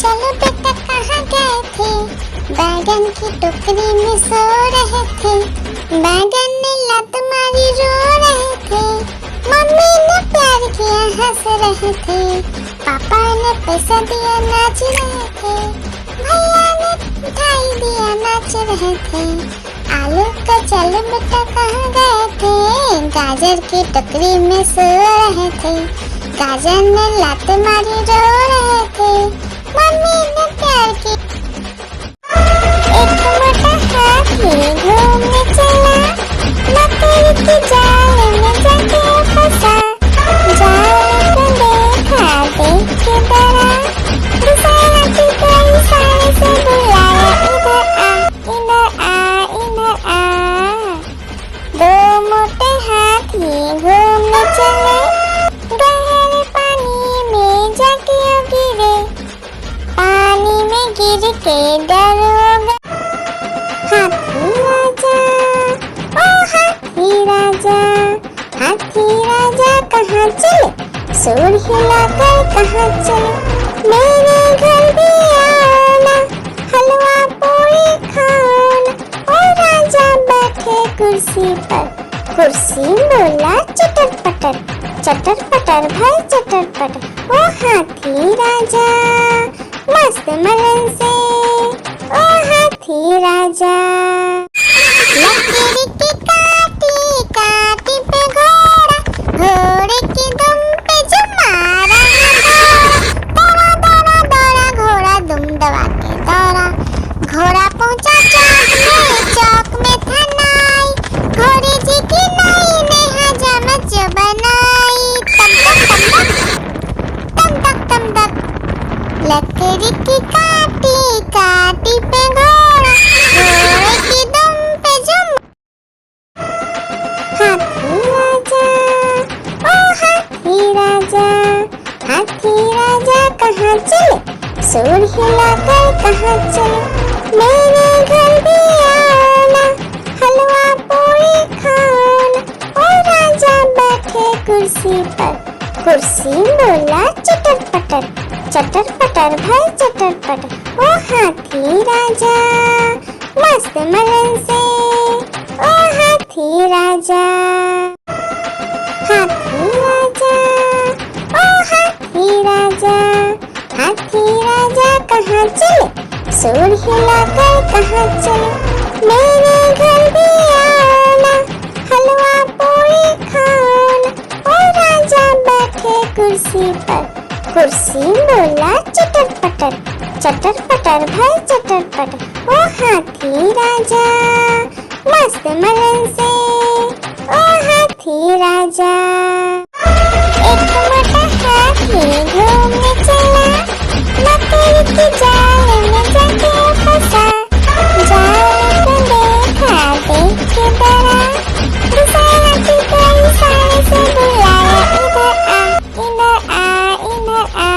चलो बेटा कहाँ गए थे? बैगन की टोकरी में सो रहे थे। बैगन ने लत मारी रो रहे थे। मम्मी ने प्यार किया हंस रहे थे। पापा ने पैसा दिया नाच रहे थे। भैया ने मिठाई दिया नाच रहे थे। आलू का चलो बेटा कहाँ गए थे? गाजर की टोकरी में सो रहे थे। गाजर ने लात मारी रो रहे थे। मम्मी ने प्यार की। एक मोटा हाथी घूमने चला। लकड़ी की जाल में जाके फंसा। जाल को देखा देख के डरा। दूसरे हाथी को इशारे से बुलाया, इधर आ, इधर आ, इधर आ। दो मोटे हाथी घूमने चले। गहरे पानी में जाके गिरे। पानी में गिर के डर हो गए। हाथी राजा, ओ हाथी राजा, हाथी राजा कहाँ चले? सूर हिलाकर कहाँ चले? मेरे घर भी आना, हलवा पूरी खाना। ओ राजा बैठे कुर्सी पर। कुर्सी बोला चटर पटर, चटर पटर भाई चटर पटर। ओ हाथी राजा मस्त मलन से, ओ हाथी राजा। लकड़ी की काटी काटी पे घोड़ा, घोड़े की दुम पे जो मारा दौड़ा दौड़ा दौड़ा घोड़ा दुम दबा के दौड़ा। घोड़ा पहुंचा चौक में था नाई। घोड़े जी की नाई ने हजामत जो बनाई। तम तक तम तक लकड़ी की काटी काटी पे घोड़ा, घोड़े की दुम पे जुम। हाथी राजा, ओ हाथी राजा, हाथी राजा कहाँ चले? सूर हिलाकर कहाँ चले? मेरे घर भी आना, हलवा पूरी खाना। ओ राजा बैठे कुर्सी पर। कुर्सी बोला चटर पटर, चटर पटर भाई चटर पटर। ओ हाथी राजा मस्त मलन से, ओ हाथी राजा। हाथी राजा, ओ हाथी राजा, हाथी राजा कहाँ चले? सूर हिलाकर कहाँ चले? मेरे घर भी आना, हलवा पूरी खाना। ओ राजा बैठे कुर्सी पर। कुर्सी बोला चटर पटर भाई चटर पटर। ओ हाथी राजा मस्त मलन से, ओ हाथी राजा। एक मोटा हाथी घूमने चला। लकड़ी की जाल में जाके फंसा। जाल को देखा देख के डरा। दूसरे हाथी को इशारे से बुलाया, इधर आ, इधर आ, इधर आ।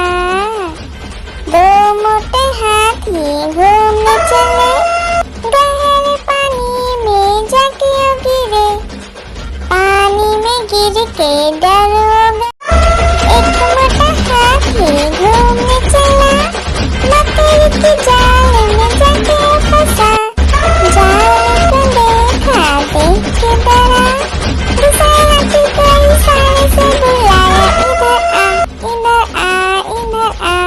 दो मोटे हाथी घूमने चले। गहरे पानी में जाके गिरे। पानी में गिर के डर हो गए। एक मोटा हाथी घूमने चला। लकड़ी की जाल में जाके फंसा। जाल को देखा देख के डरा। दूसरे हाथी को इशारे से बुलाया, इधर आ, इधर आ, इधर आ।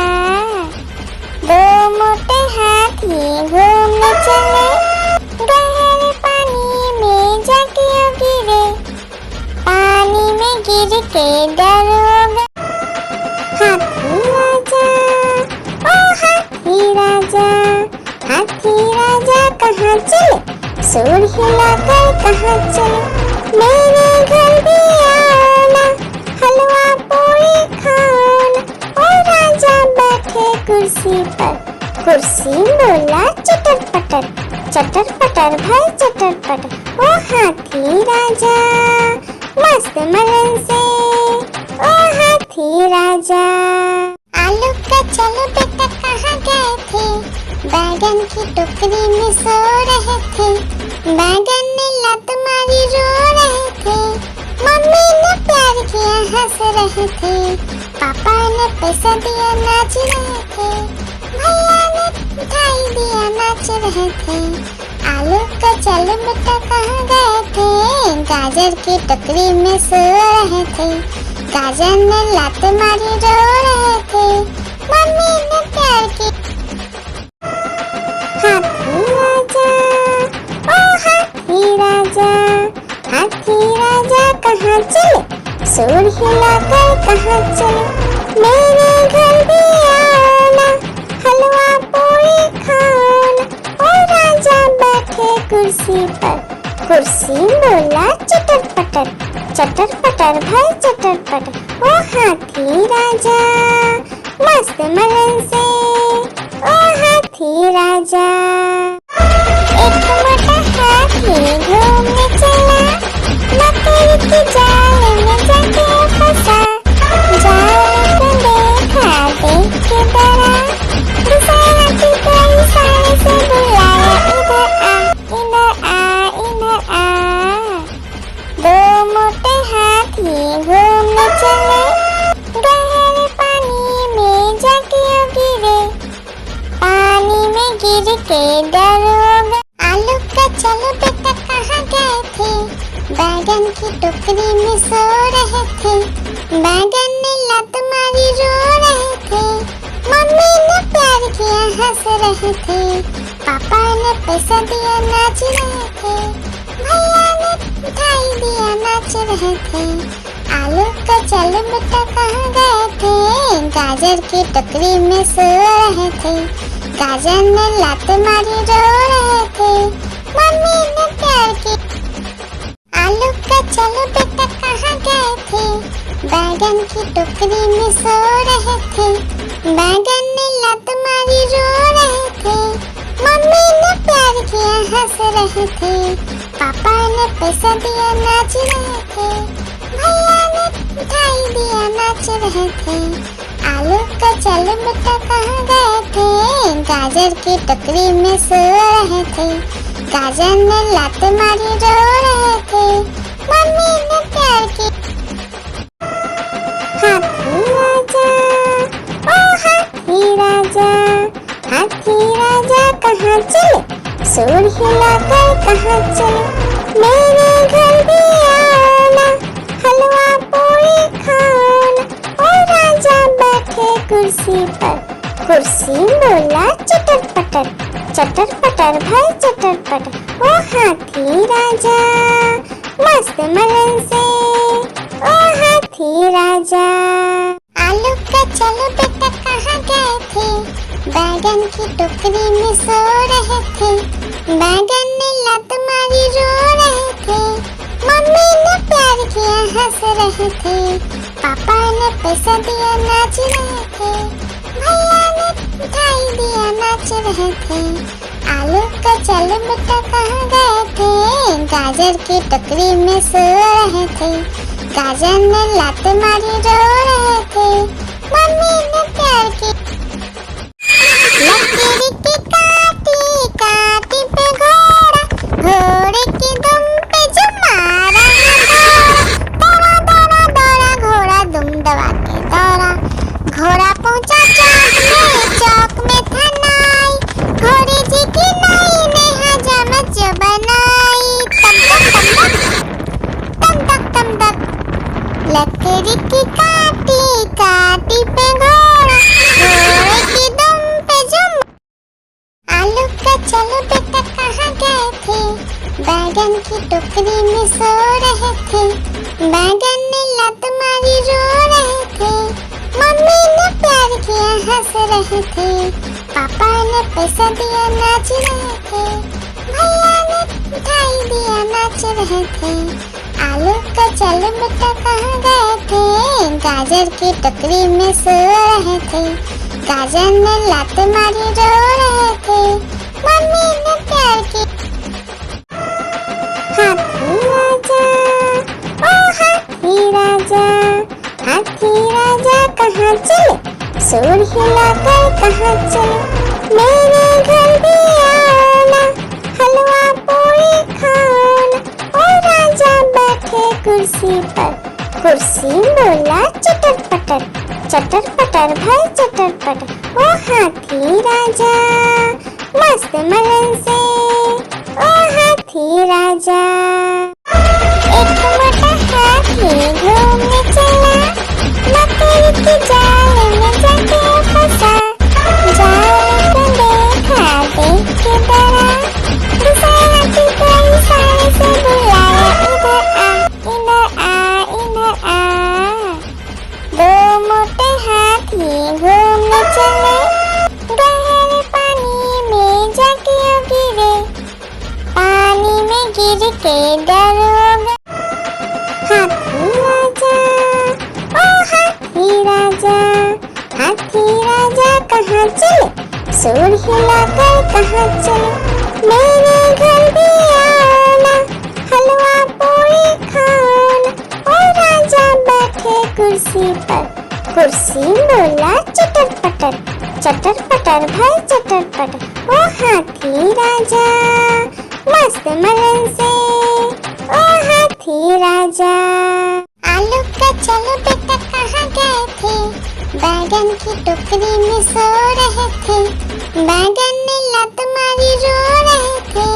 दो मोटे हाथी घूमने चले। गहरे पानी में जाके गिरे। पानी में गिर के डर हो गए। हाथी राजा, ओ हाथी राजा, हाथी राजा कहाँ चले? सूर हिलाकर कहाँ चले? मेरे घर भी आना, हलवा पूरी खाना। ओ राजा बैठे कुर्सी पर। कुर्सी बोला चटर पटर भाई चटर पटर। ओ हाथी राजा मस्त मलन से, ओ हाथी राजा। आलू का चलो बेटा कहाँ गए थे? बैगन की टोकरी में सो रहे थे। बैगन ने लत मारी रो रहे थे। मम्मी ने प्यार किया हंस रहे थे। पापा ने पैसा दिया नाच रहे थे। नाच रहे थे। आलू का चल बेटा कहाँ गए थे, गाजर की टोकरी में सो रहे थे। गाजर ने लात मारी रो रहे थे, मम्मी ने प्यार की। हाथी राजा, ओ हाथी राजा, हाथी राजा कहाँ चले, सूर हिलाकर कहाँ चले। मेरे घर भी आना, हलवा पूरी खाना। ओ राजा बैठे कुर्सी पर, कुर्सी बोला चटर पटर, चटर पटर भाई चटर पटर। ओ हाथी राजा मस्त मलन से, ओ हाथी राजा। एक मोटा हाथी घूमने चला, मकड़ी की जाल में जाके फंसा। जाल को देखा देख के डरा, दूसरे हाथी को इशारे से बुलाया, इधर आ इधर आ इधर आ। दो मोटे हाथी घूमने चले, गहरे पानी में जाके गिरे। पानी में गिर के डर हो गए। आलू का चलो बेटा कहाँ गए थे, बैगन की टोकरी में सो रहे थे। बैगन ने लात मारी रो रहे थे, मम्मी ने प्यार किया हंस रहे थे। पापा ने पैसा दिया नाच रहे थे, भैया ने मिठाई दिया नाच रहे थे। आलू का चलो बेटा कहाँ गए थे, गाजर की टोकरी में सो रहे थे। गाजर ने लात मारी रो रहे थे, मम्मी ने प्यार की। आलू का चलो बेटा कहाँ गए थे, बैगन की टोकरी में सो रहे थे। बैगन ने लात मारी रो रहे थे, मम्मी ने प्यार किया हंस रहे थे। पापा ने पैसा दिया नाच रहे थे, भैया ने मिठाई दिया नाच रहे थे। आलू का चलो बेटा कहाँ गए थे, गाजर की टोकरी में सो रहे थे। गाजर ने लात मारी रो रहे थे, मम्मी ने प्यार की। हाथी राजा, ओ हाथी राजा, हाथी राजा कहाँ चले, सूर हिलाकर कहाँ चले। मेरे घर भी आना, हलवा पूरी खाना। ओ राजा बैठे कुर्सी पर, कुर्सी बोला चटर पटर, चटर पटर भाई चटर पटर। ओ हाथी राजा मस्त मलन से, ओ हाथी राजा। आलू का चलो बेटा कहाँ गए थे, बैगन की टोकरी में सो रहे थे। बैगन ने लात मारी रो रहे थे, मम्मी ने प्यार किया हंस रहे थे। पापा ने पैसा दिया नाच रहे थे, भैया ने मिठाई दिया नाच रहे थे। आलू का चलो बेटा कहाँ गए थे, गाजर की टोकरी में सो रहे थे। गाजर ने लात मारी रो रहे थे, मम्मी ने प्यार की। लकीर की काटी काटी पे घोड़ा, घोड़े की दुम पे जो मारा दौड़ा दौड़ा दौड़ा घोड़ा दुम दबा के दौड़ा। घोड़ा पहुंचा चौक में था नाई, घोड़े जी की नाई ने हजामत जो बनाई। तम तक तम तक लकड़ी की काटी काटी पे घोड़ा, घोड़े की दुम पे जुम। आलू का चलो बेटा कहाँ गए थे, बैगन की टोकरी में सो रहे थे। बैगन ने लात मारी रो रहे थे, मम्मी ने प्यार किया हंस रहे थे। पापा ने पैसा दिया नाच रहे थे, भैया ने मिठाई दिया नाच रहे थे। आलू का चलो बेटा कहाँ गए थे, गाजर की टोकरी में सो रहे थे। गाजर ने लात मारी रो रहे थे, मम्मी ने प्यार की। हाथी राजा, ओ हाथी राजा, हाथी राजा कहाँ चले, सूर हिलाकर कहाँ चले। मेरे घर भी आना, हलवा पूरी खाना। ओ राजा बैठे कुर्सी पर, कुर्सी बोला चटर पटर, चटर पटर भाई चटर पटर। ओ हाथी राजा मस्त मलन से ओ हाथी राजा। एक मोटा हाथी घूमने चला, मकड़ी की जाल में जाके फंसा। जाल को देखा देख के डरा, दूसरा हाथी को इशारे से बुलाया, इधर आ इधर आ इधर आ। दो मोटे हाथी घूमने चले, गहरे पानी में जाके गिरे। पानी में गिर के डर हो गया। हाथी राजा ओ हाथी राजा, हाथी राजा कहाँ चले? सूर हिलाकर कहाँ चले? मेरे घर भी आना, हलवा पूरी खाना। ओ राजा बैठे कुर्सी पर, कुर्सी बोला चटर पटर, चटर पटर भाई चटर पटर। ओ हाथी राजा मस्त मलन से ओ हाथी राजा। आलू का चलो बेटा कहाँ गए थे? बैगन की टोकरी में सो रहे थे। बैगन ने लत मारी रो रहे थे।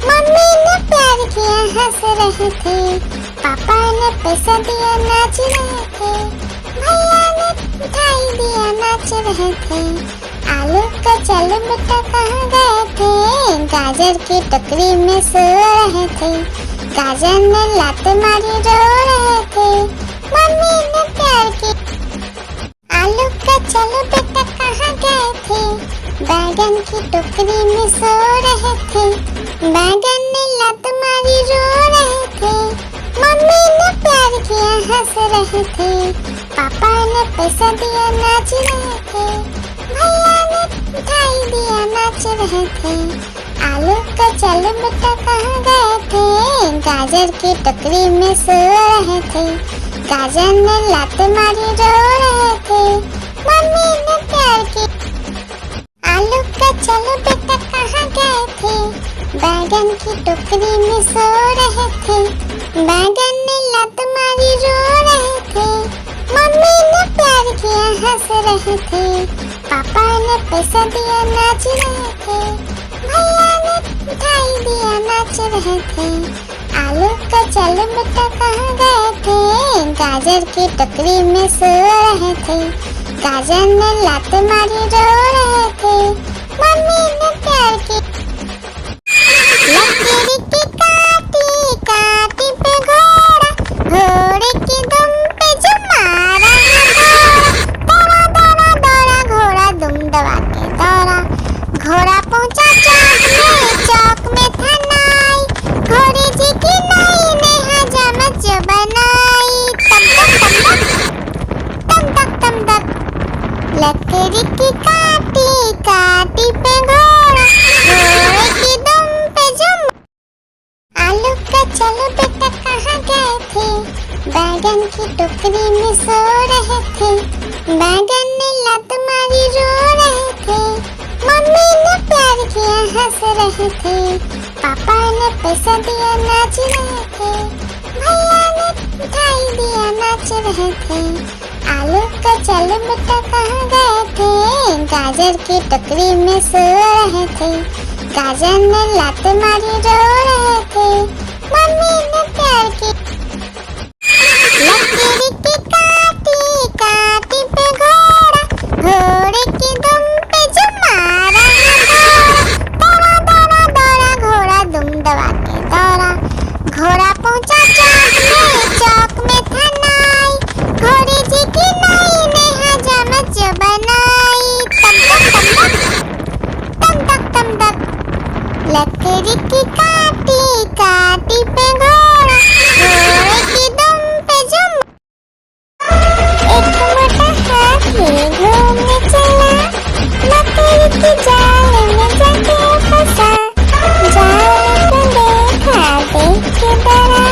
मम्मी ने प्यार किया हंस रहे थे। पापा ने पैसा दिया नाच रहे थे। भैया ने मिठाई दिया नाच रहे थे। आलू का चलो बेटा कहाँ गए थे? गाजर की टोकरी में सो रहे थे। गाजर ने लात मारी रो रहे थे। मम्मी ने प्यार की। आलू का चलो बेटा कहाँ गए थे? बैगन की टोकरी में सो रहे थे। बैगन ने लात मारी रो रहे थे। मम्मी ने प्यार किया हंस रहे थे। पापा ने पैसा दिया नाच रहे थे। भैया ने मिठाई दिया नाच रहे थे। आलू का चलो बेटा कहाँ गए थे? गाजर की टोकरी में सो रहे थे। गाजर ने लात मारी रो रहे थे। मम्मी ने प्यार की। आलू का चलो बेटा कहाँ गए थे? बैगन की टोकरी में सो रहे थे। बैगन ने लात मारी रो रहे थे। मम्मी ने प्यार किया हंस रहे थे। पापा ने पैसा दिया नाच रहे थे। भैया ने मिठाई दिया नाच रहे थे। आलू का चलो बेटा कहाँ गए थे? गाजर की टोकरी में सो रहे थे। गाजर ने लात मारी रो रहे थे। मम्मी ने प्यार की। लकड़ी की काटी काटी पे घोड़ा, घोड़े की दुम पे जो मारा दौड़ा दौड़ा दौड़ा घोड़ा दुम दबा के दौड़ा। घोड़ा पहुंचा चौक में था नाई। घोड़े जी की नाई ने हजामत जो बनाई। तम तक तम तक लकड़ी की काटी काटी पे घोड़ा, घोड़े की दुम पे जुम। आलू का चलो बेटा कहाँ गए थे? बैगन की टोकरी में सो रहे थे। बैगन ने लात मारी रो रहे थे। मम्मी ने प्यार किया हंस रहे थे। पापा ने पैसा दिया नाच रहे थे। भैया ने मिठाई दिया नाच रहे थे। आलू का चलो बेटा कहाँ गए थे? गाजर की टोकरी में सो रहे थे। गाजर ने लात मारी रो रहे थे। मम्मी ने प्यार की। लकड़ी की काटी काटी पे घोड़ा, घोड़े की दुम पे जो मारा दौड़ा दौड़ा दौड़ा घोड़ा दुम दबा के दौड़ा। घोड़ा पहुंचा चौक में था नाई। घोड़े जी की नाई ने हजामत जो बनाई। तम तक लकड़ी की काटी काटी पे घोड़ा, घोड़े की दुम पे जुम। एक मोटा हाथी घूमने चला, मकड़ी की जाल में जाके फंसा। जाल को देखा देख के डरा,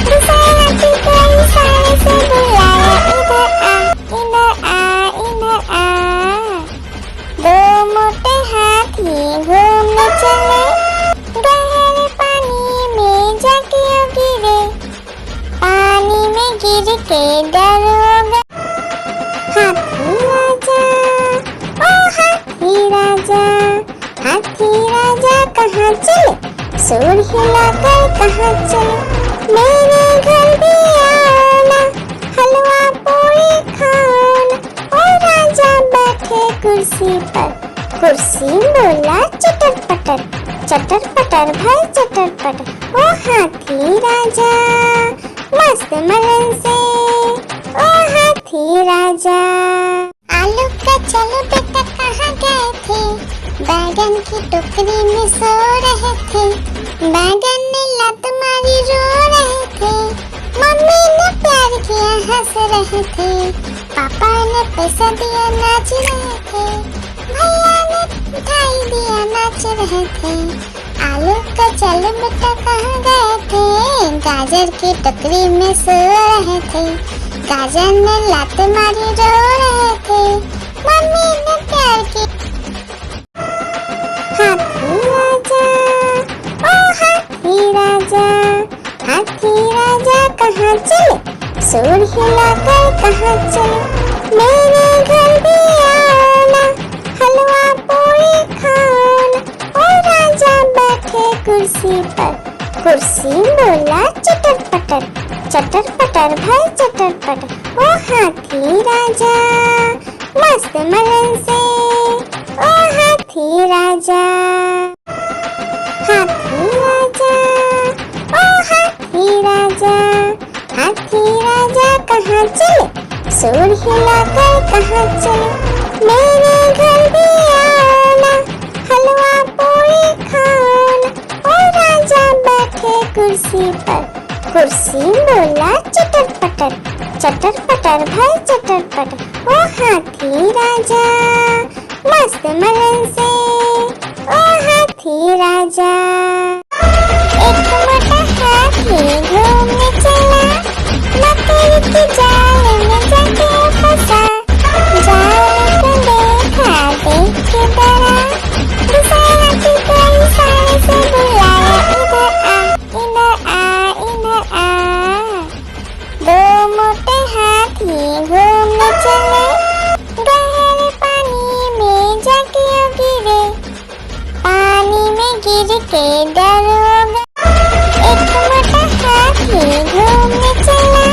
दूसरा हाथी को इशारे से बुलाया, इधर आ इधर आ। दो मोटे हाथी घूमने चले, गहरे पानी में जाके गिरे। पानी में गिर के डर हो गया। हाथी राजा ओ हाथी राजा, हाथी हाथी राजा कहाँ चले, सूंड हिलाकर कहाँ चले, मेरे घर भी आना, हलवा पूरी खाना। ओ राजा बैठे कुर्सी पर, कुर्सी बोला चटर पटर भाई चटर पटर। ओ हाथी राजा मस्त मलन से, ओ हाथी राजा। आलू का चलो बेटा कहाँ गए थे, बैगन की टोकरी में सो रहे थे, बैगन ने लत मारी रो रहे थे, मम्मी ने प्यार किया हंस रहे थे, पापा ने पैसा दिया नाच रहे थे, भैया ने मिठाई दिया नाच रहे थे। आलू का चलो बेटा कहाँ गए थे, गाजर की टोकरी में सो रहे थे, गाजर ने लात मारी रो रहे थे, मम्मी ने प्यार की। हाथी राजा ओ हाथी राजा, हाथी राजा कहाँ चले, सूंड हिलाकर कहाँ चले, मेरे घर भी आना, हलवा पूरी खाना। ओ राजा बैठे कुर्सी पर, कुर्सी बोला चटर पटर भाई चटर पटर। ओ हाथी राजा मस्त मलन से, ओ हाथी राजा। हाथी राजा ओ हाथी राजा, हाथी राजा कहाँ चले, सूंड हिलाकर कहाँ चले, मेरे घर भी आना, हलवा पूरी खाना। ओ राजा बैठे कुर्सी पर, कुर्सी बोला चटर पटर भाई चटर पटर। ओ हाथी राजा मस्त मलन से, ओ हाथी राजा। एक मोटा हाथी घूमने चला, मकड़ी की जाल में जाके फंसा, जाल को देखा देख के डरा, दूसरे हाथी को इशारे से बुलाया, इधर आ इधर आ। दो मोटे हाथी घूमने चले, गहरे पानी में जाके गिरे, पानी में गिर के डर हो गया। एक मोटा हाथी घूमने चला,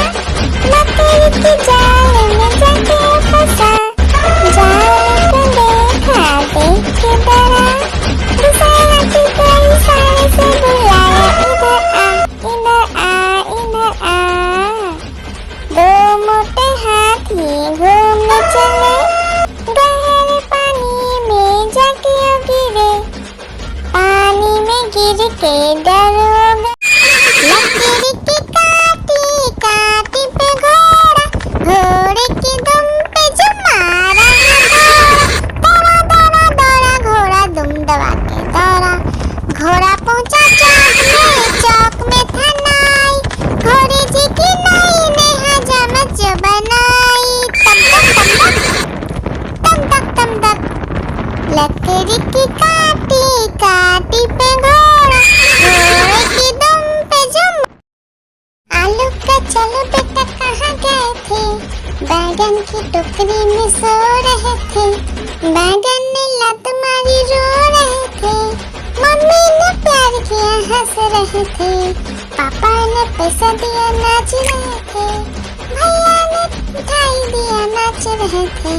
मकड़ी की जाल में जाके फंसा, जाल को देखा देख के डरा, दूसरे हाथी को इशारे से बुलाया, इधर आ इधर आ। दो मोटे हाथी घूमने चले, गहरे पानी में जाके गिरे, पानी में गिर के डर हो गया। लकड़ी की काटी काटी पे घोड़ा, घोड़े की दुम पे जो मारा दौड़ा दौड़ा दौड़ा घोड़ा दुम दबा के दौड़ा, घोड़ा पहुंचा चौक में था नाई, घोड़े जी की नाई ने हजामत जो बनाई, तम तक लकड़ी की काटी काटी पे घोड़ा, घोड़े की दुम पे जो। आलू का चलो बेटा कहाँ गए थे, बैगन की टोकरी में सो रहे थे, बैगन ने लत मारी रो रहे थे, मम्मी ने प्यार किया हंस रहे थे, पापा ने पैसा दिया नाच रहे थे, भैया ने मिठाई दिया नाच रहे थे।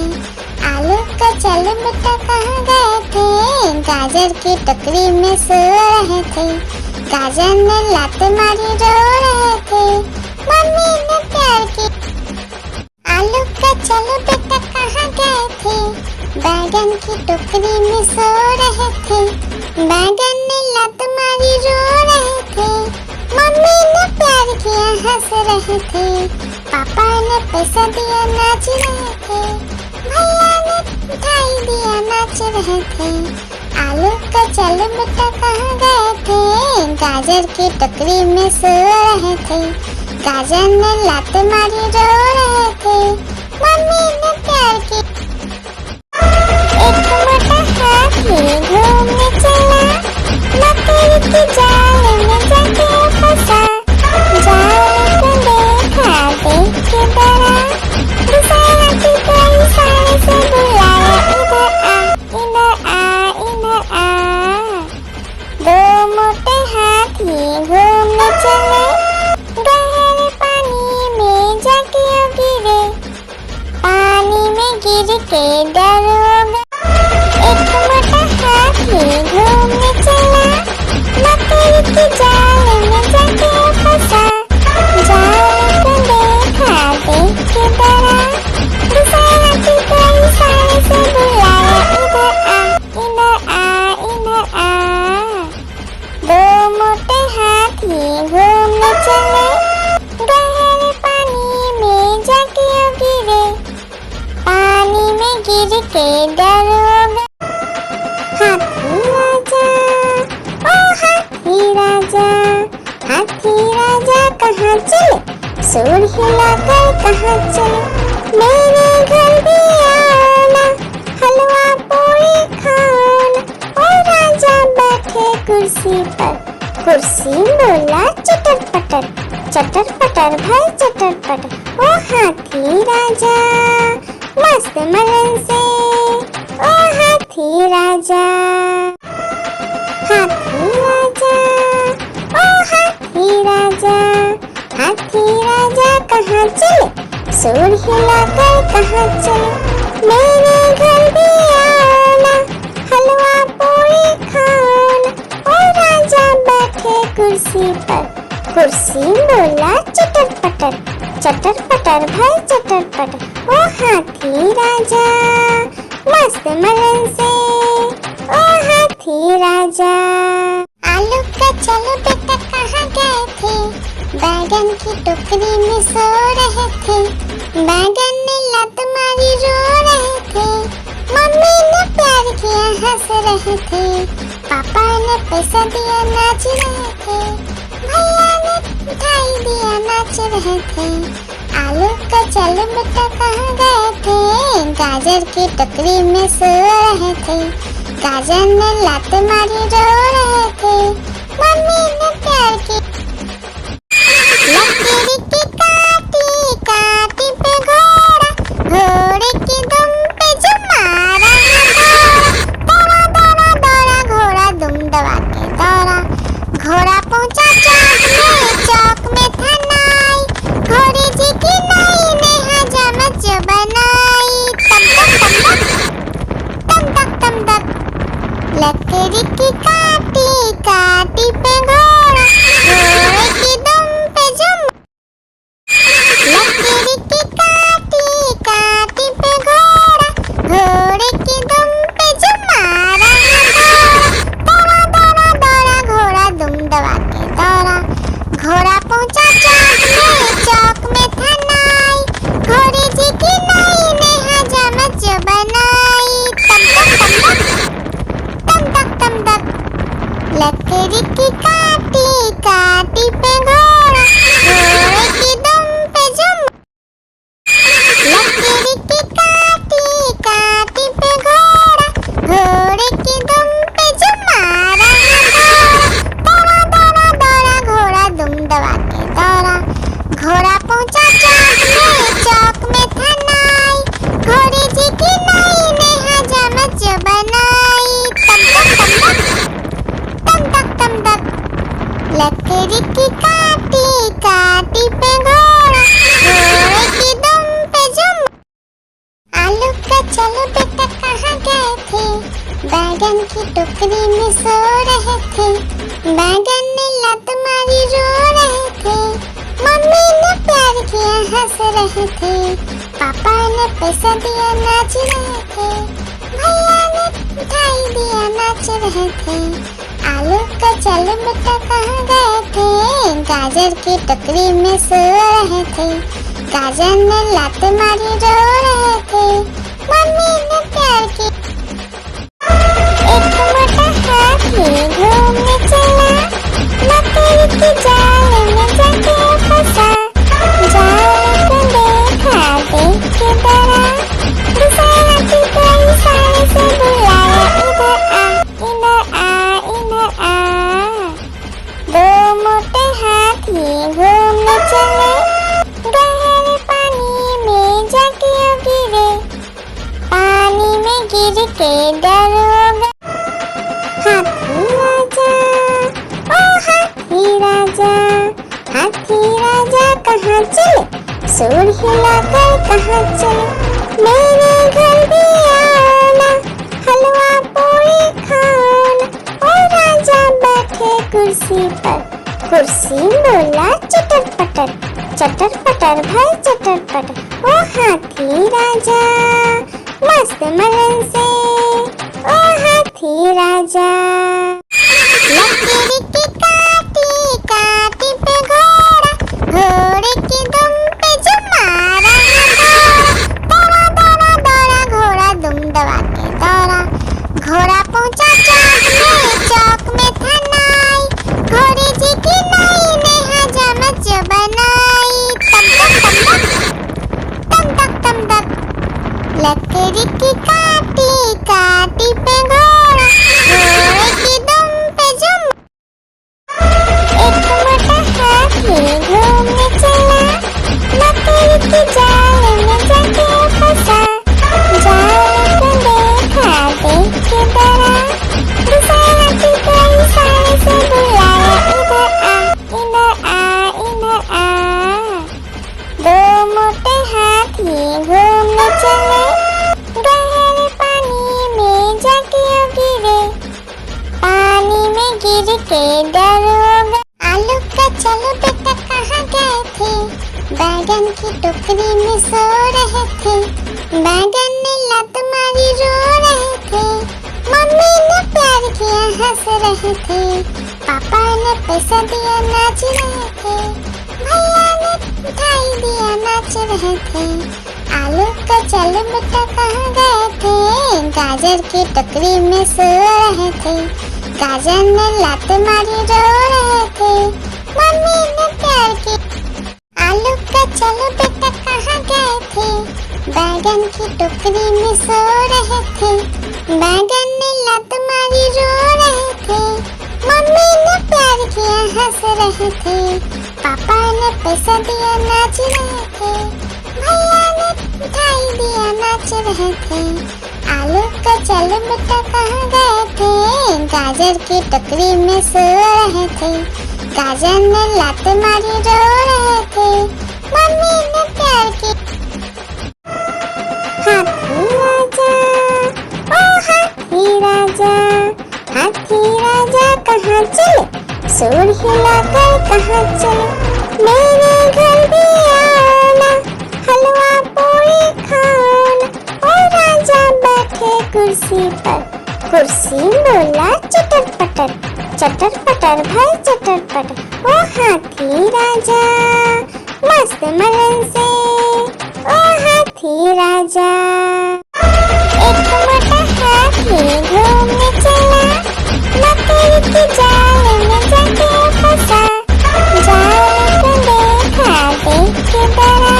आलू का चलो बेटा कहाँ गए थे, गाजर की टोकरी में सो रहे थे, गाजर ने लात मारी रो रहे थे, मम्मी ने प्यार की। आलू का चलो बेटा कहाँ गए थे, बैगन की टोकरी में सो रहे थे, बैगन ने लत मारी रो रहे थे, मम्मी ने प्यार किया हंस रहे थे, पापा ने पैसा दिया नाच रहे थे, भैया ने मिठाई दिया नाच रहे थे। आलू का चलो बेटा कहाँ गए थे, गाजर की टोकरी में सो रहे थे, गाजर ने लात मारी रो रहे थे, मम्मी ने प्यार की। एक मोटा हाथी घूमने चला, मकड़ी की जाल में जाके फंसा, जाल को देखा देख के डरा, दूसरे हाथी को इशारे से बुलाया, इधर आ इधर आ इधर आ। सूर हिलाकर कहाँ चले, मेरे घर भी आना, हलवा पूरी खाना। ओ राजा बैठे कुर्सी पर, कुर्सी बोला चटर पटर, चटर पटर भाई चटर पटर। ओ हाथी राजा मस्त मलन से, ओ हाथी राजा, हाथी राजा, ओ हाथी राजा, हाथी राजा कहाँ चले, सूर हिलाकर कहाँ चले, मेरे घर भी आना, हलवा पूरी खाना। ओ राजा बैठे कुर्सी पर, कुर्सी बोला चटर पटर, चटर पटर भाई चटर पटर। ओ हाथी राजा मस्त मलन से, ओ हाथी राजा। आलू का चलो बेटा कहाँ गए थे, बैगन की टोकरी में सो रहे थे, बैगन ने लत मारी रो रहे थे, मम्मी ने प्यार किया हंस रहे थे, पापा ने पैसा दिया नाच रहे थे, भैया ने मिठाई दिया नाच रहे थे। आलू का चलो बेटा कहाँ गए थे, गाजर की टोकरी में सो रहे थे, गाजर ने लात मारी रो रहे थे, मम्मी ने प्यार की। लकीर की काटी काटी पे घोड़ा, घोड़े की दुम पे जो मारा है दौड़ा, दौड़ा दौड़ा घोड़ा दुम दबा के दौड़ा, घोड़ा पहुंचा चौक में था नाई, घोड़े जी की नाई ने हजामत जो बनाई, तम तक तम तक। लकड़ी की काटी काटी पे घोड़ा, घोड़े की दुम पे जो, लकड़ी की काटी काटी पे घोड़ा, घोड़े की दुम पे जो मारा है दौड़ा, दौड़ा दौड़ा घोड़ा दुम दबा के दौड़ा, घोड़ा पहुंचा चौक में था नाई, घोड़े जी की नाई ने हजामत जो बनाई, तम तक। लकड़ी की काटी काटी पे घोड़ा, घोड़े की दुम पे जो, लकड़ी की काटी काटी पे घोड़ा, घोड़े की दुम पे जो मारा है दौड़ा, दौड़ा दौड़ा घोड़ा दुम दबा के दौड़ा, घोड़ा पहुंचा चौक में था नाई, घोड़े जी की नाई ने हजामत जो बनाई, तम तक। लकड़ी की काटी काटी पे घोड़ा, घोड़े की दुम पे जो। आलू का चलो बेटा कहाँ गए थे, बैगन की टोकरी में सो रहे थे, बैगन ने लत मारी रो रहे थे, मम्मी ने प्यार किया हंस रहे थे, पापा ने पैसा दिया नाच रहे थे, भैया ने मिठाई दिया नाच रहे थे। आलू का चलो बेटा कहाँ गए थे, गाजर की टोकरी में सो रहे थे, गाजर ने लात मारी रो रहे थे, मम्मी ने प्यार की। एक मोटा हाथी घूमने चला, मकड़ी की जाल में जाके फंसा, जाल को देखा देख के डरा, दूसरा हाथी को इशारे से बुलाया, इधर आ इधर आ इधर आ। दो मोटे हाथी घूमने चले, गहरे पानी में जाके गिरे, पानी में गिर के डर हो गए। हाथी राजा, ओ हाथी राजा, हाथी राजा कहाँ चले, सूर हिलाकर कहाँ चले, मेरे घर भी आना, हलवा पूरी खाना। ओ राजा बैठे कुर्सी पर, कुर्सी बोला चटर पटर, चटर पटर भाई चटर पटर। ओ हाथी राजा मस्त मलन से, ओ हाथी राजा। लकड़ी की काटी काटी पे घोड़ा, घोड़े की दुम पे जो मारा है दौड़ा, दौड़ा दौड़ा घोड़ा दुम दबा के दौड़ा, घोड़ा पहुंचा चौक में था नाई, घोड़े जी की नाई ने हजामत जो बनाई, के डरोगा। आलू का चलो बेटा कहाँ गए थे, बैगन की टोकरी में सो रहे थे। बैगन ने लात मारी रो रहे थे, मम्मी ने प्यार किया हंस रहे थे, पापा ने पैसा दिया नाच रहे थे, भैया ने मिठाई दिया नाच रहे थे। आलू का चलो बेटा कहाँ गए थे, गाजर की टोकरी में सो रहे थे। गाजर ने लात मारी रो रहे थे, मम्मी ने प्यार किया। आलू का चलो बेटा कहाँ गए थे, बैगन की टोकरी में सो रहे थे। बैगन ने लात मारी रो रहे थे, मम्मी ने प्यार किया हंस रहे थे, पापा ने पैसा दिया नाच रहे थे, भैया ने मिठाई दिया नाच रहे थे। आलू का चलो बेटा कहाँ गए थे, गाजर की टोकरी में सो रहे थे। गाजर ने लात मारी रो रहे थे, मम्मी ने प्यार किया। हाथी राजा, ओ हाथी राजा, हाथी राजा कहाँ चले, सूर हिलाकर कहाँ चले, मेरे घर भी आना, हलवा पूरी खाना। ओ राजा बैठे कुर्सी पर, कुर्सी बोला चटर पटर, चटर पटर भाई चटर पटर। ओ हाथी राजा मस्त मलन से, ओ हाथी राजा। एक मोटा हाथी घूमने चला, मकड़ी के जाल में जाके फंसा। जाल को देखा देख के डरा,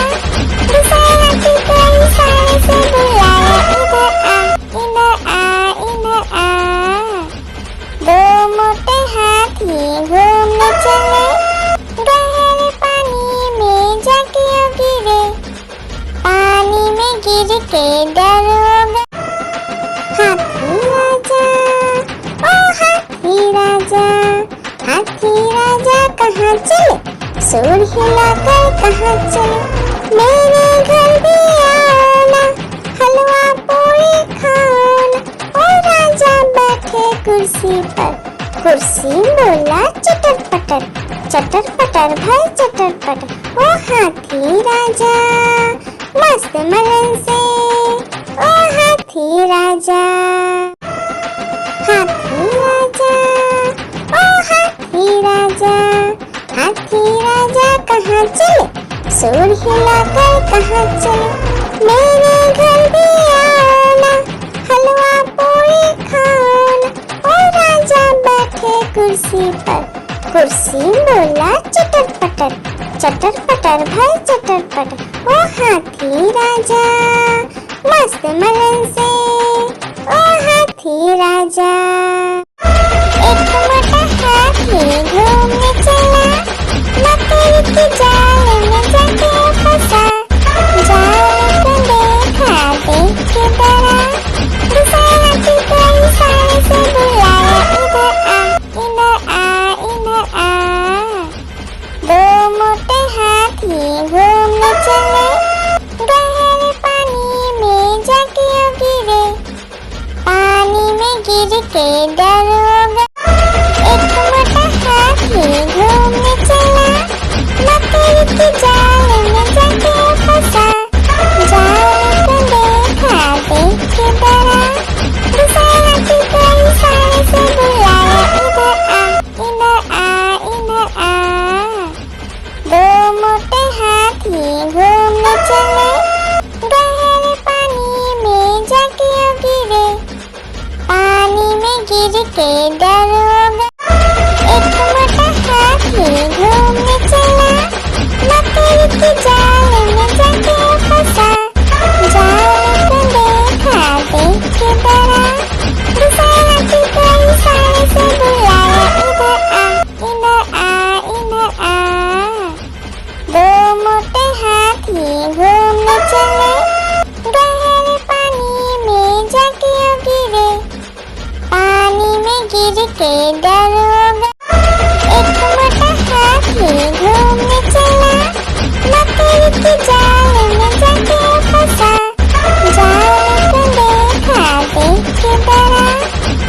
दूसरे हाथी को इशारे से बुलाया, इधर आ इधर आ इधर आ। दो मोटे हाथी घूमने चले, गहरे पानी में जाके गिरे, पानी में गिर के डरोगा। हाथी राजा, ओ हाथी राजा, हाथी राजा कहाँ चले, सूर हिलाकर कहाँ चले, मेरे घर भी आना, हलवा पूरी खाना। ओ राजा बैठे कुर्सी पर, कुर्सी बोला चटर पटर, चटर पटर भाई चटर पटर। ओ हाथी राजा मस्त मलन से, ओ हाथी राजा। हाथी राजा, ओ हाथी राजा, हाथी राजा कहाँ चले, सूर हिलाकर कहाँ चले, मेरे घर भी आना, हलवा पूरी खाना। ओ राजा बैठे कुर्सी पर, कुर्सी बोला चटर पटर, चटर पटर भाई चटर पटर। ओ हाथी राजा मस्त मलन से, ओ हाथी राजा। एक मोटा हाथी घूमने चला, मकड़ी के जाल में जाके फंसा। जाल को देखा देख के डरा, दूसरे हाथी को इशारे से बुलाया, इधर आ इधर आ इधर आ। दो मोटे हाथी घूमने चले, गहरे पानी में जाके गिरे, पानी में गिर के डरोगा। एक मोटा हाथी घूमने चला, मकड़ी के जाल में जाके फंसा। जाल को देखा देख के डरा, दूसरे हाथी को इशारे से बुलाया, इधर आ इधर आ। दो मोटे हाथी घूमने चले, गहरे पानी में जाके गिरे, पानी में गिर के डरोगा। एक मोटा हाथी घूमने चला, मकड़ी के जाल में जाके फंसा। जाल को देखा देख के डरा, दूसरे हाथी को इशारे से बुलाया, इधर आ इधर आ। दो मोटे हाथी घूमने चले, गहरे पानी में जाके गिरे, पानी में गिर के डरोगा। एक मोटा हाथी घूमने चला, मकड़ी के जाल में जाके फंसा। जाल को देखा देख के डरा,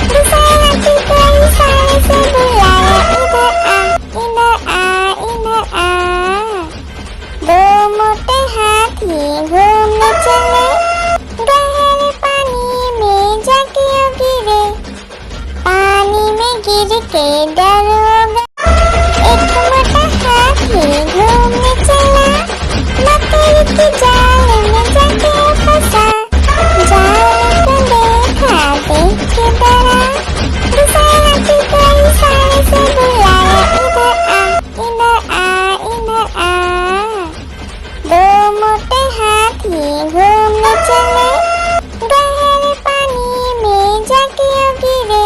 दूसरे हाथी को इशारे से बुलाया, के डरोगा। एक मोटा हाथी घूमने चला, मकड़ी के जाल में जाके फंसा। जाल को देखा, देख के डरा, दूसरा हाथी को इशारे से बुलाया, इधर आ, इधर आ, इधर आ। दो मोटे हाथी घूमने चले, गहरे पानी में जाके गिरे,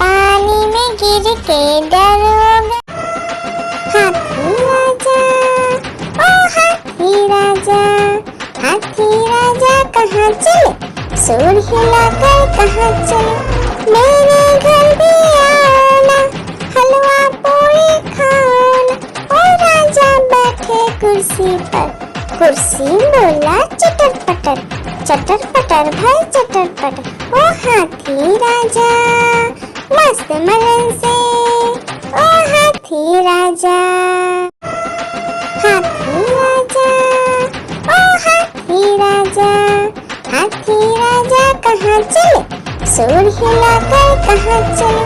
पानी में गिर के डरोगा। हाथी राजा, ओ हाथी राजा, हाथी राजा कहाँ चले, सूर हिलाकर कहाँ चले, मेरे घर भी आना, हलवा पूरी खाना। ओ राजा बैठे कुर्सी पर, कुर्सी बोला चटर पटर, चटर पटर भाई चटर पटर। ओ हाथी राजा मस्त मलन से, ओ हाथी राजा, हाथी राजा, ओ हाथी राजा, हाथी राजा कहाँ चले, सूर हिलाकर कहाँ चले,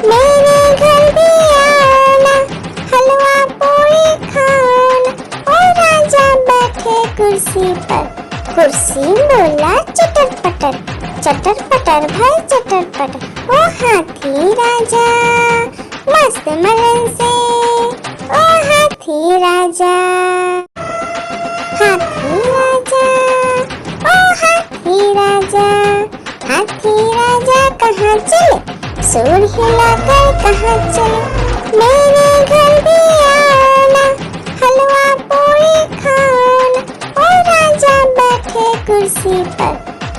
मेरे घर भी आना, हलवा पूरी खाना। ओ राजा बैठे कुर्सी पर, कुर्सी बोला चटर पटर, चटर पटर भाई चटर पटर। ओ हाथी राजा मस्त मलन से, ओ हाथी राजा, हाथी राजा, ओ हाथी राजा, हाथी राजा कहाँ चले, सूर हिलाकर कहाँ चले, मेरे घर भी आना, हलवा पूरी खाना। ओ राजा बैठे कुर्सी पर,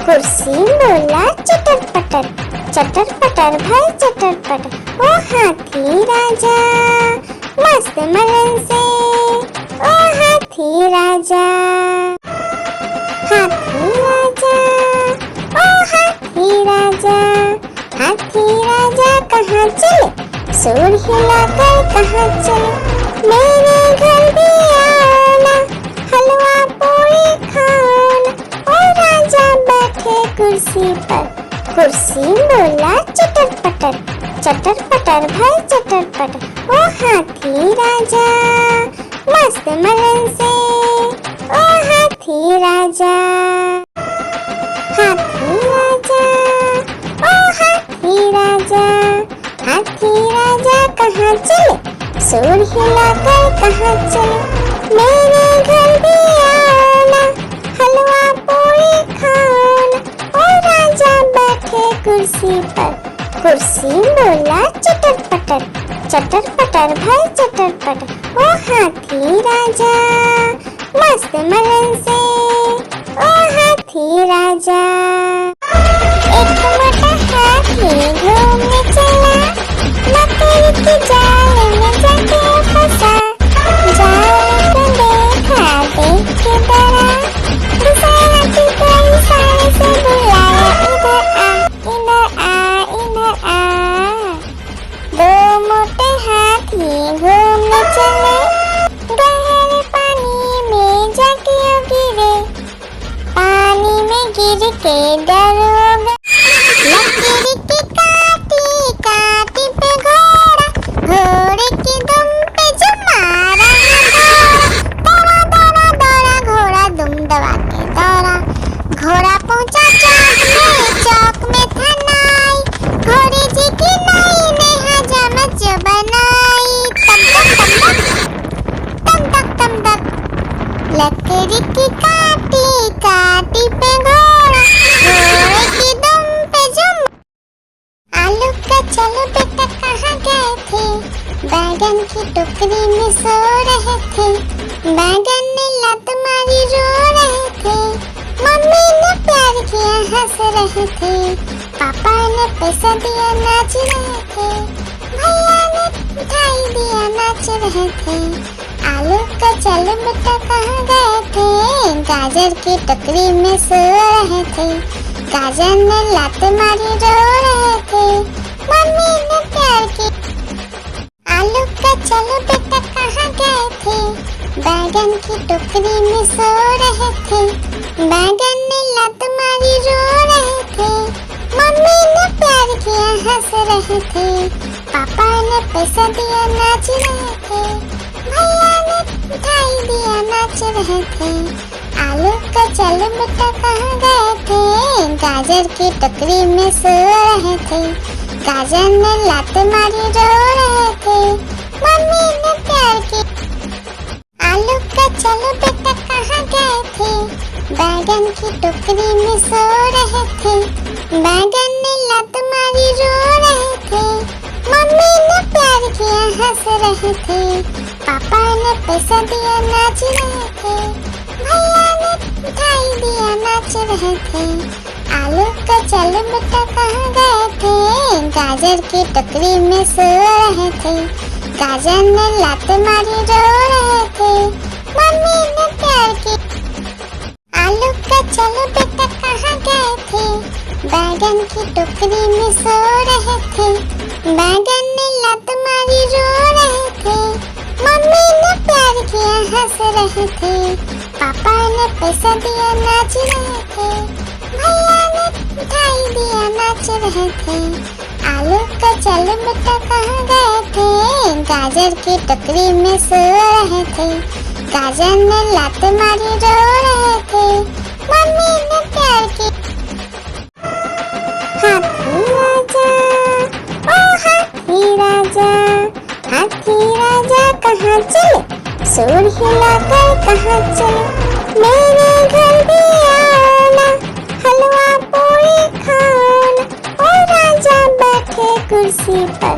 कुर्सी बोला चटर पटर, चटर पटर भाई चटर पटर। ओ हाथी राजा मस्त मलन से, ओ हाथी राजा, हाथी राजा, ओ हाथी राजा, हाथी राजा कहाँ चले, सूर हिलाकर कहाँ चले, मेरे घर भी आना, हलवा पूरी खाना। ओ राजा बैठे कुर्सी पर, कुर्सी बोला चटर पटर, चटर पटर भाई चटर पटर। ओ हाथी राजा मस्त मलन से, ओ हाथी राजा, हाथी राजा, ओ हाथी राजा, हाथी राजा कहाँ चले, सूर हिलाकर कहाँ चले, मेरे घर भी आना, हलवा पूरी खाना। ओ राजा बैठे कुर्सी पर, कुर्सी बोला चटर पटर, चटर पटर भाई चटर पटर। ओ हाथी राजा मस्त मलन से, ओ हाथी राजा। एक मोटा हाथी घूमने चला, मकड़ी के जाल में जाके फंसा। जाल को देखा, देख के डरा, दूसरा हाथी को इशारे से बुलाया, इधर आ, इधर आ, इधर आ। दो मोटे हाथी घूमने चले, गहरे पानी में जाके गिरे, पानी में गिर के डरोगा। लकड़ी की काटी काटी पे घोड़ा, घोड़े की दुम पे जो मारा दौड़ा, दौड़ा दौड़ा घोड़ा दुम दबा के दौड़ा। घोड़ा पहुंचा चौक में था नाई, घोड़े जी की नाई ने हजामत जो बनाई। तम तक तम तक, लकड़ी की काटी काटी पे घोड़ा, घोड़े की दुम पे जो। आलू का चलो बेटा कहाँ गए थे, बैगन की टोकरी में सो रहे थे, बैगन ने लत मारी रो रहे थे, मम्मी ने प्यार किया हंस रहे थे, पापा ने पैसा दिया नाच रहे थे, भैया ने मिठाई दिया नाच रहे थे। आलू का चलो बेटा कहाँ गए थे, गाजर की टोकरी में सो रहे थे, गाजर ने लात मारी रो रहे थे, मम्मी ने प्यार की। आलू का चलो बेटा कहाँ गए थे, बैगन की टोकरी में सो रहे थे, बैगन ने लात मारी रो रहे थे, मम्मी ने प्यार किया हंस रहे थे, पापा ने पैसा दिया नाच रहे थे, भैया ने मिठाई दिया नाच रहे थे। आलू का चलो बेटा कहाँ गए थे, गाजर की टोकरी में सो रहे थे। गाजर ने लात मारी रो रहे थे, मम्मी ने प्यार की। आलू का चलो बेटा कहाँ गए थे, बैगन की टोकरी में सो रहे थे। बैगन ने लात मारी रो रहे थे, मम्मी ने प्यार किया हंस रहे थे। पापा ने पैसा दिया नाच रहे थे, भैया ने मिठाई दिया नाच रहे थे। आलू का चलो बेटा कहाँ गए थे, गाजर की टोकरी में सो रहे थे। गाजर ने लात मारी रो रहे थे, मम्मी ने प्यार की। आलू का चलो बेटा कहाँ गए थे, बैगन की टोकरी में सो रहे थे। बैगन ने लात मारी रो रहे थे, मम्मी ने प्यार किया हंस रहे थे। पापा ने पैसा दिया नाच रहे थे, भैया ने मिठाई दिया नाच रहे थे। आलू का चलो बेटा कहाँ गए थे, गाजर की टोकरी में सो रहे थे। गाजर ने लात मारी रो रहे थे, मम्मी ने प्यार की। हाथी राजा, ओ हाथी राजा, हाथी राजा कहाँ चले, सूर हिलाकर कहाँ चले। मेरे घर भी आना, हलवा पूरी खाना। ओ राजा बैठे कुर्सी पर,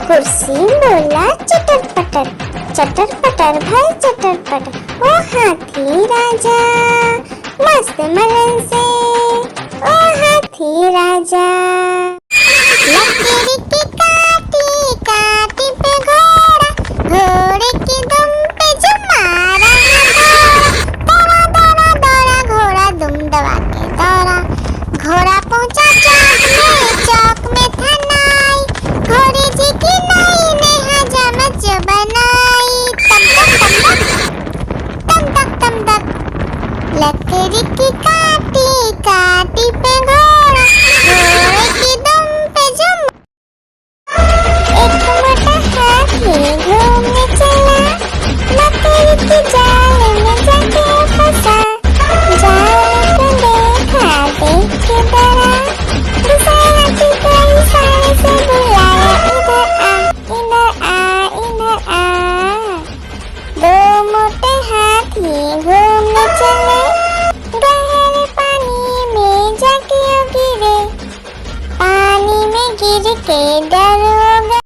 कुर्सी बोला चटर पटर, चटर पटर भाई चटर पटर। ओ हाथी राजा मस्त मलन से, ओ हाथी राजा। लकीर की काटी काटी पे घोड़ा, घोड़े की दुम पे जो मारा है दौड़ा, दौड़ा दौड़ा घोड़ा दुम दबा के दौड़ा। घोड़ा पहुंचा चौक में था नाई, घोड़े जी की नाई ने हजामत जो बनाई। तम तक तम तक लकड़ी की काटी काटी पे घोड़ा, घोड़े की दुम पे जो। एक मोटा हाथी घूमने चला, लकड़ी की जाल में जाके फंसा। जाल को देखा देख के डरा, दूसरा हाथी को इशारे से बुलाया, इधर आ इधर आ इधर आ। दो मोटे हाथी घूमने चले, गहरे पानी में जाके गिरे। पानी में गिर के डर हो गया।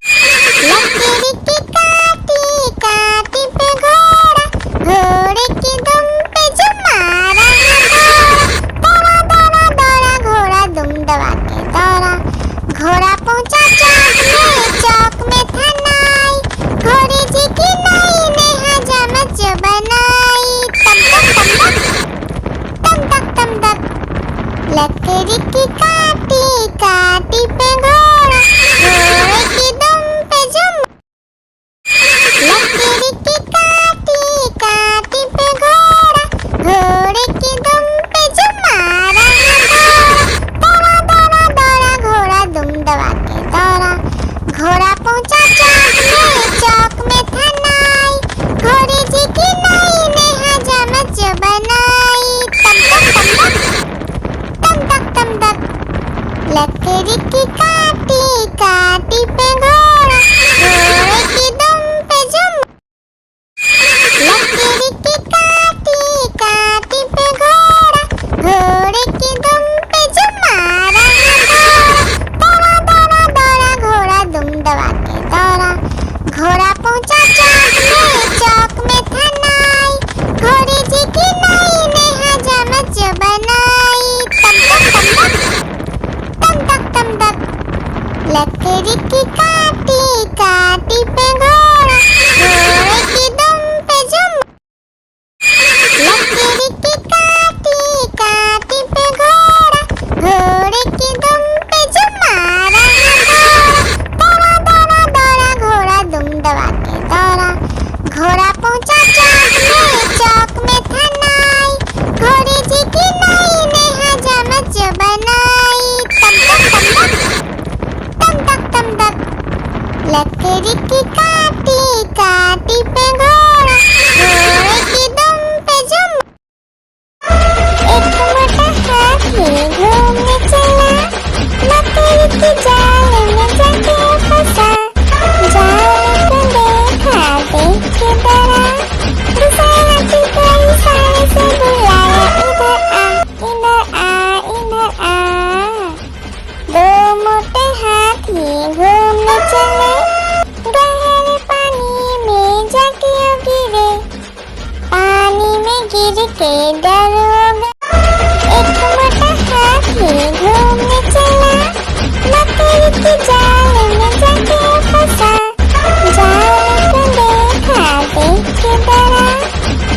लकीर की काटी काटी पे घोड़ा, घोड़े की दुम पे जो मारा है दौड़ा, दौड़ा दौड़ा घोड़ा दुम दबा के दौड़ा। घोड़ा पहुंचा चौक में था नाई, घोड़े जी की नाई ने हजामत जो बनाई। तम तक लकड़ी की काटी काटी पे घोड़ा, घोड़े की दुम पे जो। लकड़ी की काटी काटी पे घोड़ा, घोड़े की दुम पे जो मारा है दौड़ा, दौड़ा दौड़ा घोड़ा दुम दबा के दौड़ा। घोड़ा पहुंचा चौक में था नाई, घोड़े जी की नाई ने हजामत जो बनाई। तम तक लकड़ी की काटी काटी पे घोड़ा, घोड़े की दुम पे जो। लकड़ी की काटी काटी पे घोड़ा, घोड़े की दुम पे जो मारा है दौड़ा, दौड़ा दौड़ा घोड़ा दुम दबा के दौड़ा। घोड़ा पहुंचा चौक में था नाई, घोड़े जी की नाई ने हजामत जो बनाई। तम तक लकड़ी की काटी काटी पे घोड़ा, घोड़े की दुम पे जो। लकड़ी की काटी काटी पे घोड़ा, घोड़े की दुम पे जो मारा है दौड़ा, दौड़ा दौड़ा घोड़ा दुम दबा के दौड़ा। घोड़ा पहुंचा चौक में था नाई, घोड़े जी की नाई ने हजामत जो बनाई। तम तक लकड़ी की काटी काटी पे घोड़ा, घोड़े की दुम पे जुम। एक मोटा हाथी घूमने चला, लकड़ी की जाल में जाके फंसा। जाल को देखा देख के डरा, दूसरा हाथी को इशारे से बुलाया, इधर आ इधर आ इधर आ। दो मोटे हाथी घूमने चले, गहरे पानी में जाके गिरे, पानी में गिर के डर हो गया। एक मोटा हाथी घूमने चला, लकड़ी की जाल में जाके फंसा। जाल को देखा देख के डरा,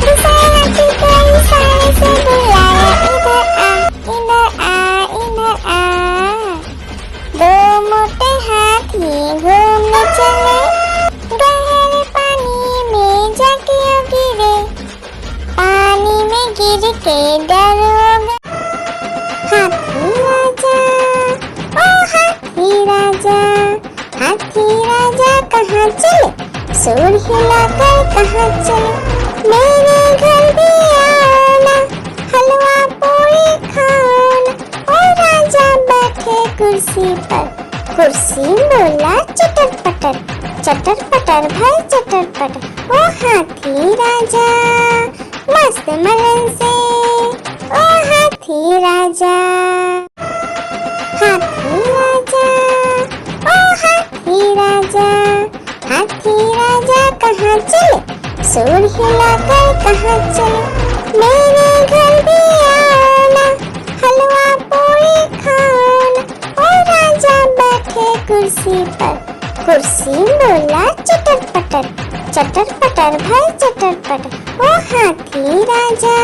दूसरा हाथी को इशारे से बुलाया, इधर आ इधर आ इधर आ। दो मोटे हाथी घूमने चले, गहरे पानी में जाके गिरे, पानी में गिर के डर हो गया। हाथी राजा, ओ हाथी राजा, हाथी राजा कहाँ चले, सूर हिलाकर कहाँ चले। मेरे घर भी आना, हलवा पूरी खाना। ओ राजा बैठे कुर्सी पर, कुर्सी बोला चटर पटर, चटर पटर भाई चटर पटर। ओ हाथी राजा मस्त मलन से, ओ हाथी राजा। हाथी राजा, ओ हाथी राजा, हाथी राजा कहाँ चले, सूर हिलाकर कहाँ चले। मेरे घर भी आना, हलवा पूरी खाना। ओ राजा बैठे कुर्सी पर, कुर्सी बोला चटर पटर, चटर पटर भाई चटर पटर। ओ हाथी राजा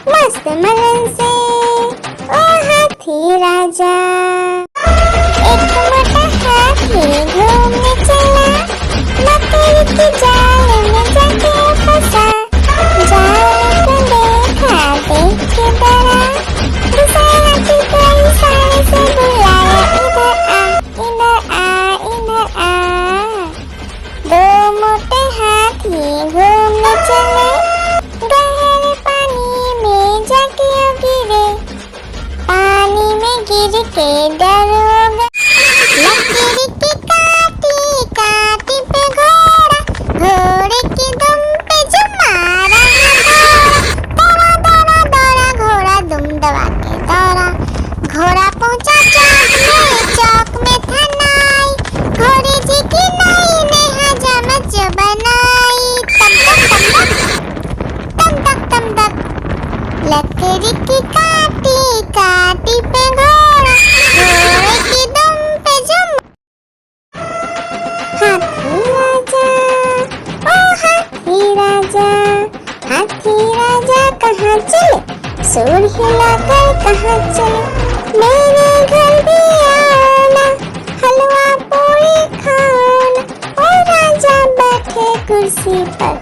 मस्त मलन से, ओ हाथी राजा। एक मोटा हाथी घूमने चला, लकड़ी की जाल में जाके फंसा। जाल को देखा देख के डरा, दूसरा हाथी को इशारे से बुलाया, इधर आ इधर आ। दो मोटे हाथी घूमने चले, गहरे पानी में जाके गिरे, पानी में गिर के डर हो गया। लकड़ी की काटी काटी पे घोड़ा, घोड़े की दुम पे जुम मारा। दौड़ा दौड़ा दौड़ा घोड़ा दुम दबा के दौड़ा, घोड़ा पहुंचा चौक में था नाई, घोड़े जी की नाई ने हजामत जो बनाई। तम तक तम तक, लकड़ी की काटी काटी पे घोड़ा, घोड़े की दुम पे जुम। हाथी राजा, ओ हाथी राजा, हाथी राजा कहाँ चले, सूर हिलाकर कहाँ चले। मेरे घर भी आना, हलवा पूरी खाना। ओ राजा बैठे कुर्सी पर,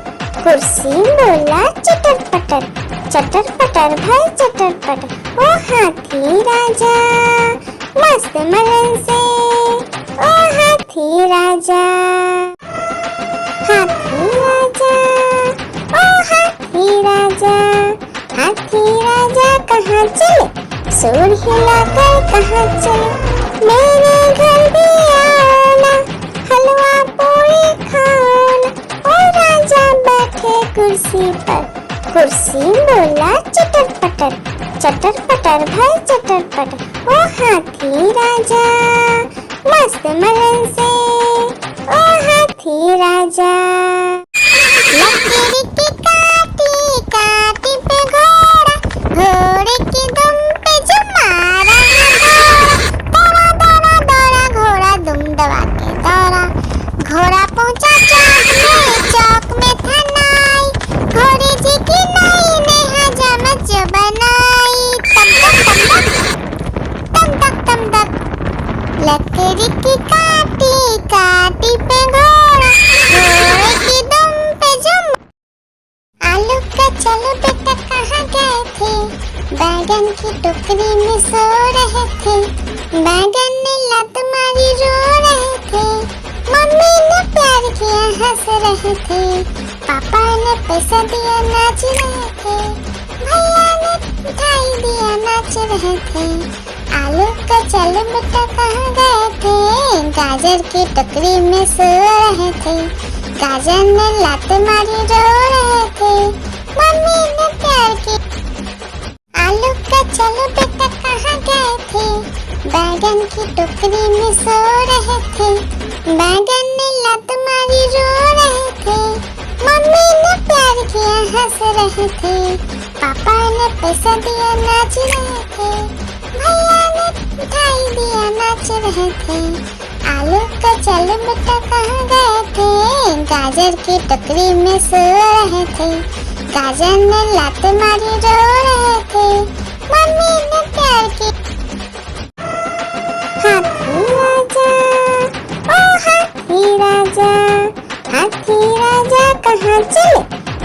कुर्सी बोला चटर पटर, चटर पटर भाई चटर पटर। ओ हाथी राजा मस्त मलन से, ओ हाथी राजा। हाथी राजा, ओ हाथी राजा, हाथी राजा कहाँ चले, सूर हिलाकर कहाँ चले। मेरे घर भी आना, हलवा पूरी खाना। ओ राजा बैठे कुर्सी पर, कुर्सी बोला चटर पटर, चटर पटर भाई चटर पटर। ओ हाथी राजा मस्त मलन से, ओ हाथी राजा। लकड़ी की काटी काटी पे घोड़ा, घोड़े की दुम पे जुम मारा। दौड़ा दौड़ा दौड़ा घोड़ा दुम दबा के दौड़ा, घोड़ा पहुंचा चौक में था नाई, घोड़े जी की नाई ने हजामत जो बनाई। तम तक तम तक, लकड़ी की काटी काटी पे घोड़ा, घोड़े की दुम पे जुम। आलू का चलो बेटा कहाँ गए थे, बैगन की टोकरी में सो रहे थे, बैगन ने लत मारी रो रहे थे। मम्मी हंस रहे थे, पापा ने पैसा दिया नाच रहे थे, भैया ने मिठाई दिया नाच रहे थे। आलू का चल बेटा कहाँ गए थे, गाजर की टोकरी में सो रहे थे, गाजर ने लात मारी रो रहे थे, मम्मी ने प्यार की। आलू का चलो बेटा कहाँ गए थे, बैगन की टोकरी में सो रहे थे, बैगन ने लात मारी रो रहे थे, मम्मी ने प्यार किया हंस रहे थे, पापा ने पैसा दिया नाच रहे थे, भैया ने मिठाई दिया नाच रहे थे। आलू का चलो बेटा कहाँ गए थे, गाजर की टोकरी में सो रहे थे, गाजर ने लात मारी रो रहे थे, मम्मी ने प्यार की। हाथी राजा, ओ हाथी राजा, हाथी राजा कहाँ चले,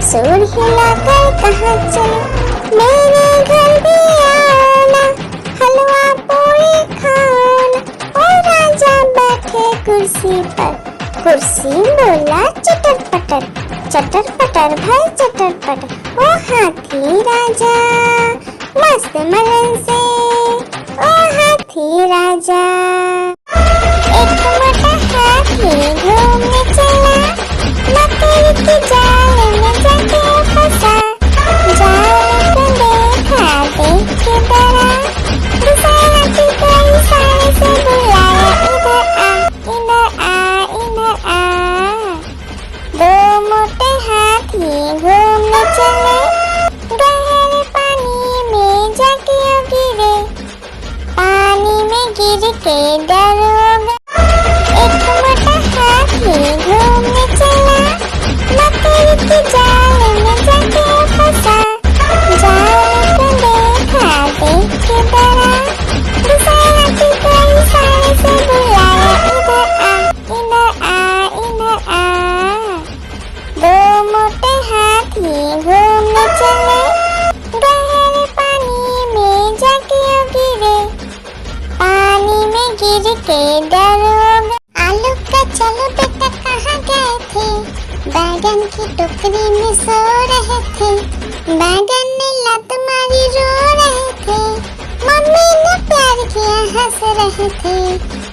सूर हिलाकर कहाँ चले, मेरे घर भी आना, हलवा पूरी खाना। ओ राजा बैठे कुर्सी पर, कुर्सी बोला चटर पटर, चटर पटर भाई चटर पटर। ओ हाथी राजा मस्त मलन से, ओ हाथी राजा। एक मोटा हाथी घूमने चला, मकड़ी के जाल में जाके फंसा, जाल को देखा देख के डरा, दूसरे हाथी को इशारे से बुलाया, इधर आ इधर आ इधर आ। दो मोटे हाथी घूमने चले, गहरे पानी में जाके गिरे, पानी में गिर के डर हो गया। एक मोटा हाथी घूमने चला, मकड़ी के जाल में जाके फंसा, जाल को देखा देख के डरा, दूसरे हाथी को इशारे से बुलाया, इधर आ इधर आ इधर आ। दो मोटे हाथी घूमने चले, गहरे पानी में जाके गिरे, पानी में गिर के डर हो गया। आलू का चलो बेटा कहाँ गए थे, बैगन की टोकरी में सो रहे थे, बैगन ने लात मारी रो रहे थे, मम्मी ने प्यार किया हंस रहे थे,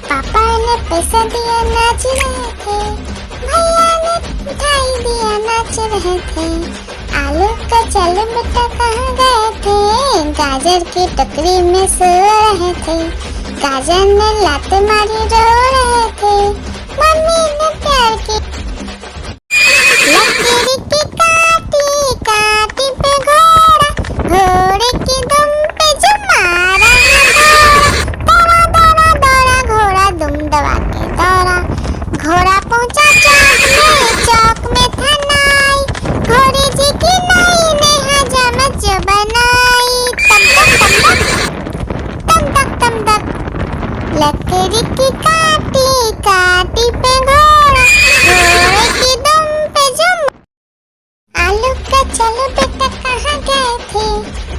पापा ने पैसा दिया नाच रहे थे, भैया ने मिठाई दिया नाच रहे थे। आलू का चलो बेटा कहाँ गए थे, गाजर की टोकरी में सो रहे थे, गाजर ने लात मारी रो रहे थे, मम्मी ने प्यार की। लकड़ी की काटी काटी पे घोड़ा, घोड़े की दुम पे जो मारा दौड़ा दौड़ा दौड़ा घोड़ा दुम दबा के दौड़ा, घोड़ा पहुंचा चौक में था नाई, घोड़े जी की नाई ने हजामत जो बनाई, तम तक तम तक। लकड़ी की काटी काटी पे घोड़ा, घोड़े की दुम पे जुम। आलू का चलो बेटा कहाँ गए थे,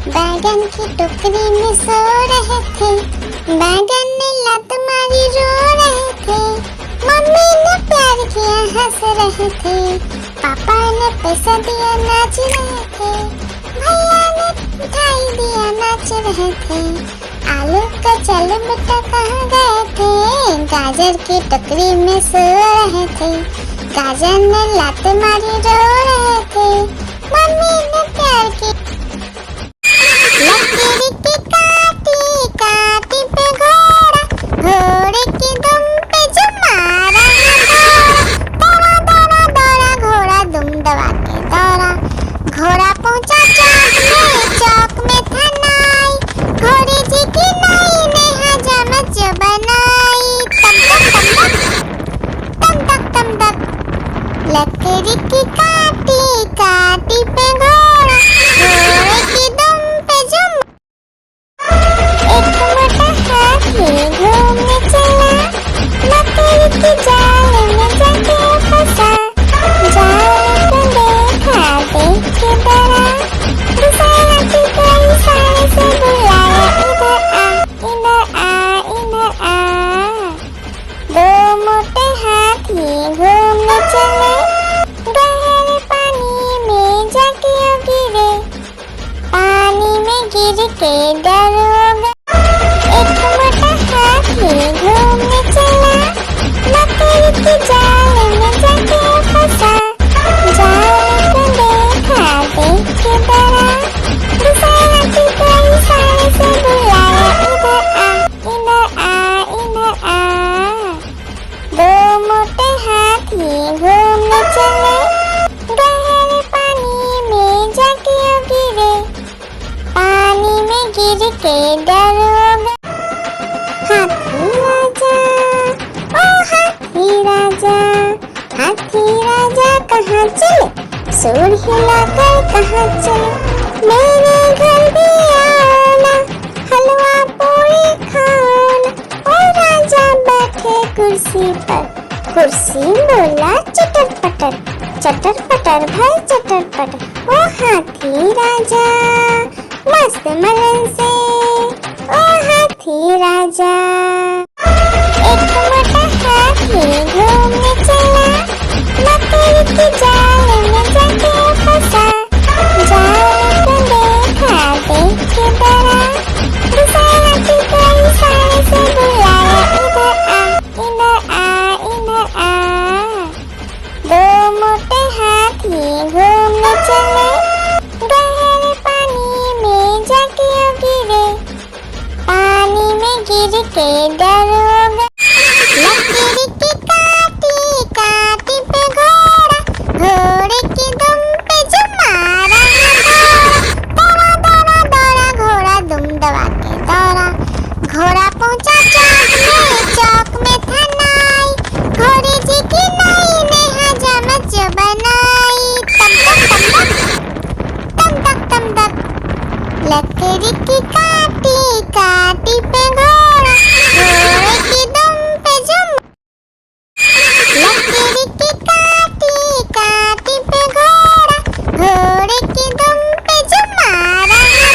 बैगन की टोकरी में सो रहे थे, बैगन ने लात मारी रो रहे थे, मम्मी ने प्यार किया हंस रहे थे, पापा ने पैसा दिया नाच रहे थे, भैया ने मिठाई दिया नाच रहे थे। आलू का चलो बेटा कहाँ गए थे, गाजर की टोकरी में सो रहे थे, गाजर ने लात मारी रो रहे थे, मम्मी ने प्यार की। लकड़ी की काटी काटी पे घोड़ा, घोड़े की दुम पे जो मारा दौड़ा दौड़ा दौड़ा घोड़ा दुम दबा के दौड़ा, घोड़ा पहुंचा चौक में था नाई, घोड़े जी की नाई ने हजामत जो बनाई, तम तक लकड़ी की काटी काटी पे घोड़ा, के दरोगा। एक मोटा हाथी घूमने चला, मकड़ी के जाल में जाके फंसा। जाल को देखा, देख के डरा, दूसरा हाथी को इशारे से बुलाया, इधर आ, इधर आ, इधर आ। दो मोटे हाथी घूमने चले, गहरे पानी में जाके गिरे, पानी में गिर के डरोगा। हाथी राजा, ओ हाथी राजा, हाथी राजा कहाँ चले, सूर हिलाकर कहाँ चले, मेरे घर भी आना, हलवा पूरी खाना। ओ राजा बैठे कुर्सी पर, कुर्सी बोला चटर पटर, चटर पटर भाई चटर पटर। ओ हाथी राजा मस्त मलन से, ओ हाथी राजा। एक मोटा हाथी घूमने चला, मकड़ी के जाल में जाके फंसा। जाल को देखा, देख के डरा, दूसरा हाथी को इशारे से बुलाया, इधर आ, इधर आ, इधर आ। दो मोटे हाथी घूमने चले, गहरे पानी में जाके गिरे, पानी में गिर के डरोगा। लकड़ी की काटी काटी पे घोड़ा, घोड़े की दुम पे जो मारा है दौड़ा, दौड़ा दौड़ा घोड़ा दुम दबा के दौड़ा। घोड़ा पहुंचा चौक में था नाई, घोड़े जी की नाई ने हजामत जो बनाई। तम तक तम तक, लकड़ी की काटी काटी पे घोड़ा, घोड़े की दुम पे जो, लकड़ी की काटी काटी पे घोड़ा, घोड़े की दुम पे जो मारा है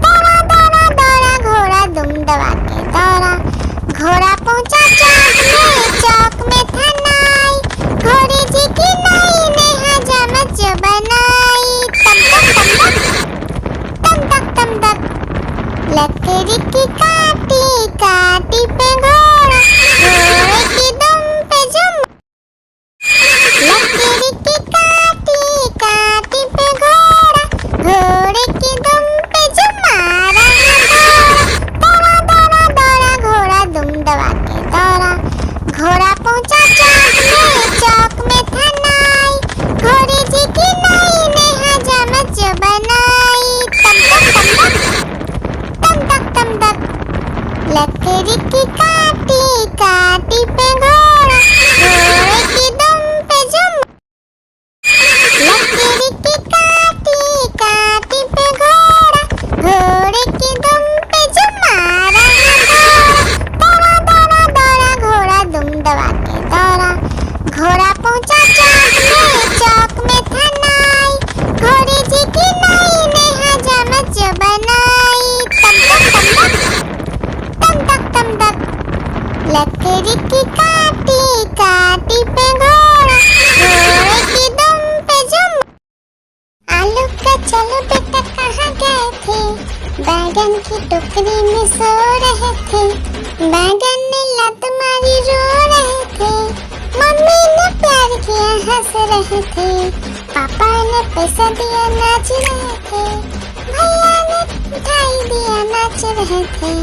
दौड़ा, दौड़ा दौड़ा घोड़ा दुम दबा के दौड़ा। घोड़ा पहुंचा चौक में था नाई, घोड़े जी की नाई ने हजामत जो बनाई। तम तक लकड़ी की काटी काटी पे घोड़ा, घोड़े की दुम पे जो, लकड़ी की काटी काटी पे घोड़ा, घोड़े की दुम पे जो मारा है दौड़ा, दौड़ा दौड़ा घोड़ा दुम दबा के दौड़ा। घोड़ा पहुंचा चौक में था नाई, घोड़े जी की नाई ने हजामत जो बनाई। तम तक लकड़ी की काटी काटी पे घोड़ा, घोड़े की दुम पे जो, लकड़ी की काटी काटी पे घोड़ा, घोड़े की दुम पे जो मारा है दौड़ा, दौड़ा दौड़ा घोड़ा दुम दबा के दौड़ा। घोड़ा पहुंचा चौक में था नाई, घोड़े जी की नाई ने हजामत जो बनाई। तम तक लकड़ी की काटी काटी पे घोड़ा, घोड़े की दुम पे जो। आलू का चलो बेटा कहाँ गए थे, बैगन की टोकरी में सो रहे थे, बैगन ने लत मारी रो रहे थे, मम्मी ने प्यार किया हंस रहे थे, पापा ने पैसा दिया नाच रहे थे, भैया ने मिठाई दिया नाच रहे थे।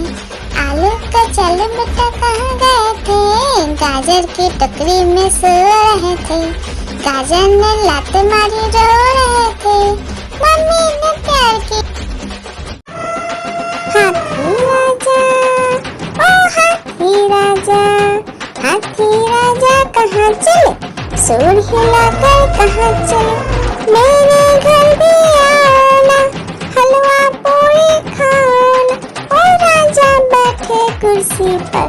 आलू का चलो बेटा कहाँ गए थे, गाजर की टोकरी में सो रहे थे, गाजर ने लात मारी रो रहे थे, मम्मी ने प्यार की। हाथी राजा, ओ हाथी राजा, हाथी राजा कहाँ चले, सूर हिलाकर कहाँ चले, मेरे घर भी आना, हलवा पूरी खाना। ओ राजा बैठे कुर्सी पर,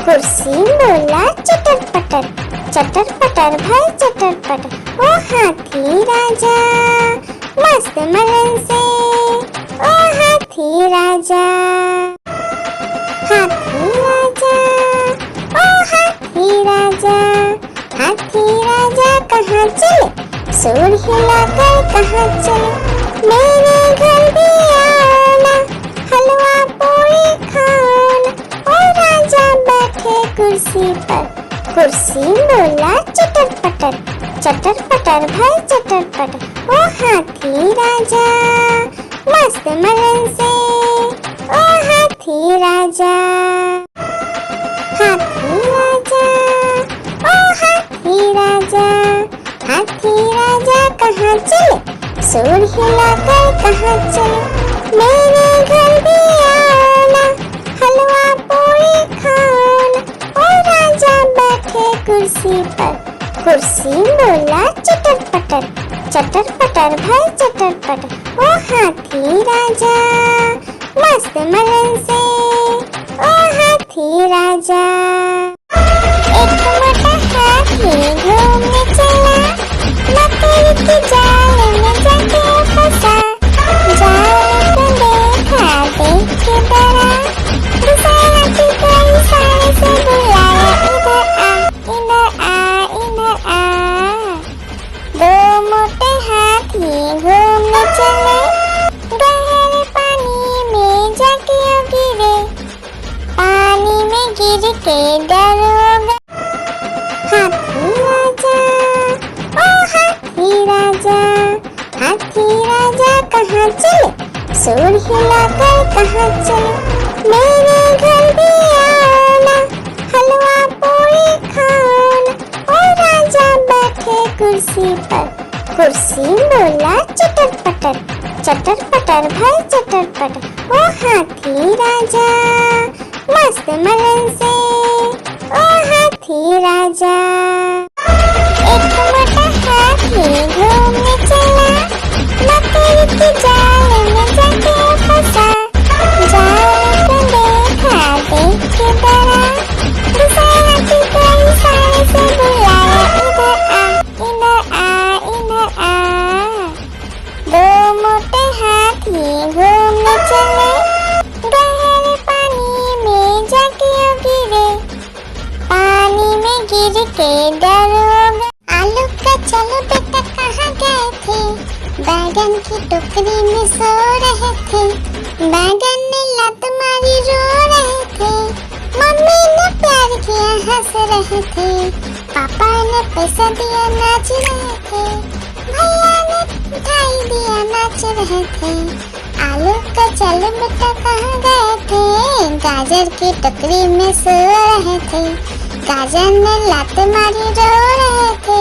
कुर्सी बोला चटर पटर, चटर पटर भाई चटर पटर। ओ हाथी राजा मस्त मलन से, ओ हाथी राजा। हाथी राजा, ओ हाथी राजा, हाथी राजा कहाँ चले, सूर हिलाकर कहाँ चले, मेरे घर भी आना, पूरी खाओ ना। ओ राजा बैठे कुर्सी पर, कुर्सी बोला चटर पटर, चटर पटर भाई चटर पटर। ओ हाथी राजा मस्त मलन से, ओ हाथी राजा, हाथी राजा, ओ हाथी राजा, हाथी राजा कहाँ चले, सूर हिलाकर कहाँ चले। मेरे घर भी आओ ना, हलवा पूरी खाओ ना। ओ राजा बैठे कुर्सी पर, कुर्सी बोला चटर पटर, चटर पटर भाई चटर पटर। ओ हाथी राजा मस्त मलन से, ओ हाथी राजा। एक मोटा हाथी घूमने चला, मकड़ी के जाल में जाके फंसा। जाल को देखा देख के डरा, दूसरा हाथी को इशारे से बुलाया, इधर आ इधर आ इधर आ। दो मोटे हाथी घूमने चले, गहरे पानी में जाके गिरे, पानी में गिर के डर हो गए। हाथी राजा, ओ हाथी राजा, हाथी राजा कहाँ चले, सूर हिलाकर कहाँ चले। मेरे घर भी आओ ना, हलवा पूरी खाओ ना। ओ राजा बैठे कुर्सी पर, कुर्सी बोला चटर पटर, चटर पटर भाई चटर पटर। ओ हाथी राजा मस्त मलन से, ओ हाथी राजा। एक मोटा हाथी घूमने चला, मकड़ी के जाल में जाके फंसा। जाल को देखा देख के डरा, दूसरा हाथी को इशारे से बुलाया, इधर आ इधर आ। दो मोटे हाथी घूमने चले, गहरे पानी में जाके गिरे, पानी में गिर के डर हो गए। आलू का चलो बेटा कहाँ गए थे, बैगन की टोकरी में सो रहे थे। बैगन ने लात मारी रो रहे थे, मम्मी ने प्यार किया हंस रहे थे, पापा ने पैसा दिया नाच रहे थे, भैया ने मिठाई दिया नाच रहे थे। आलू का चलो बेटा कहाँ गए थे, गाजर की टोकरी में सो रहे थे। गाजर ने लात मारी रो रहे थे,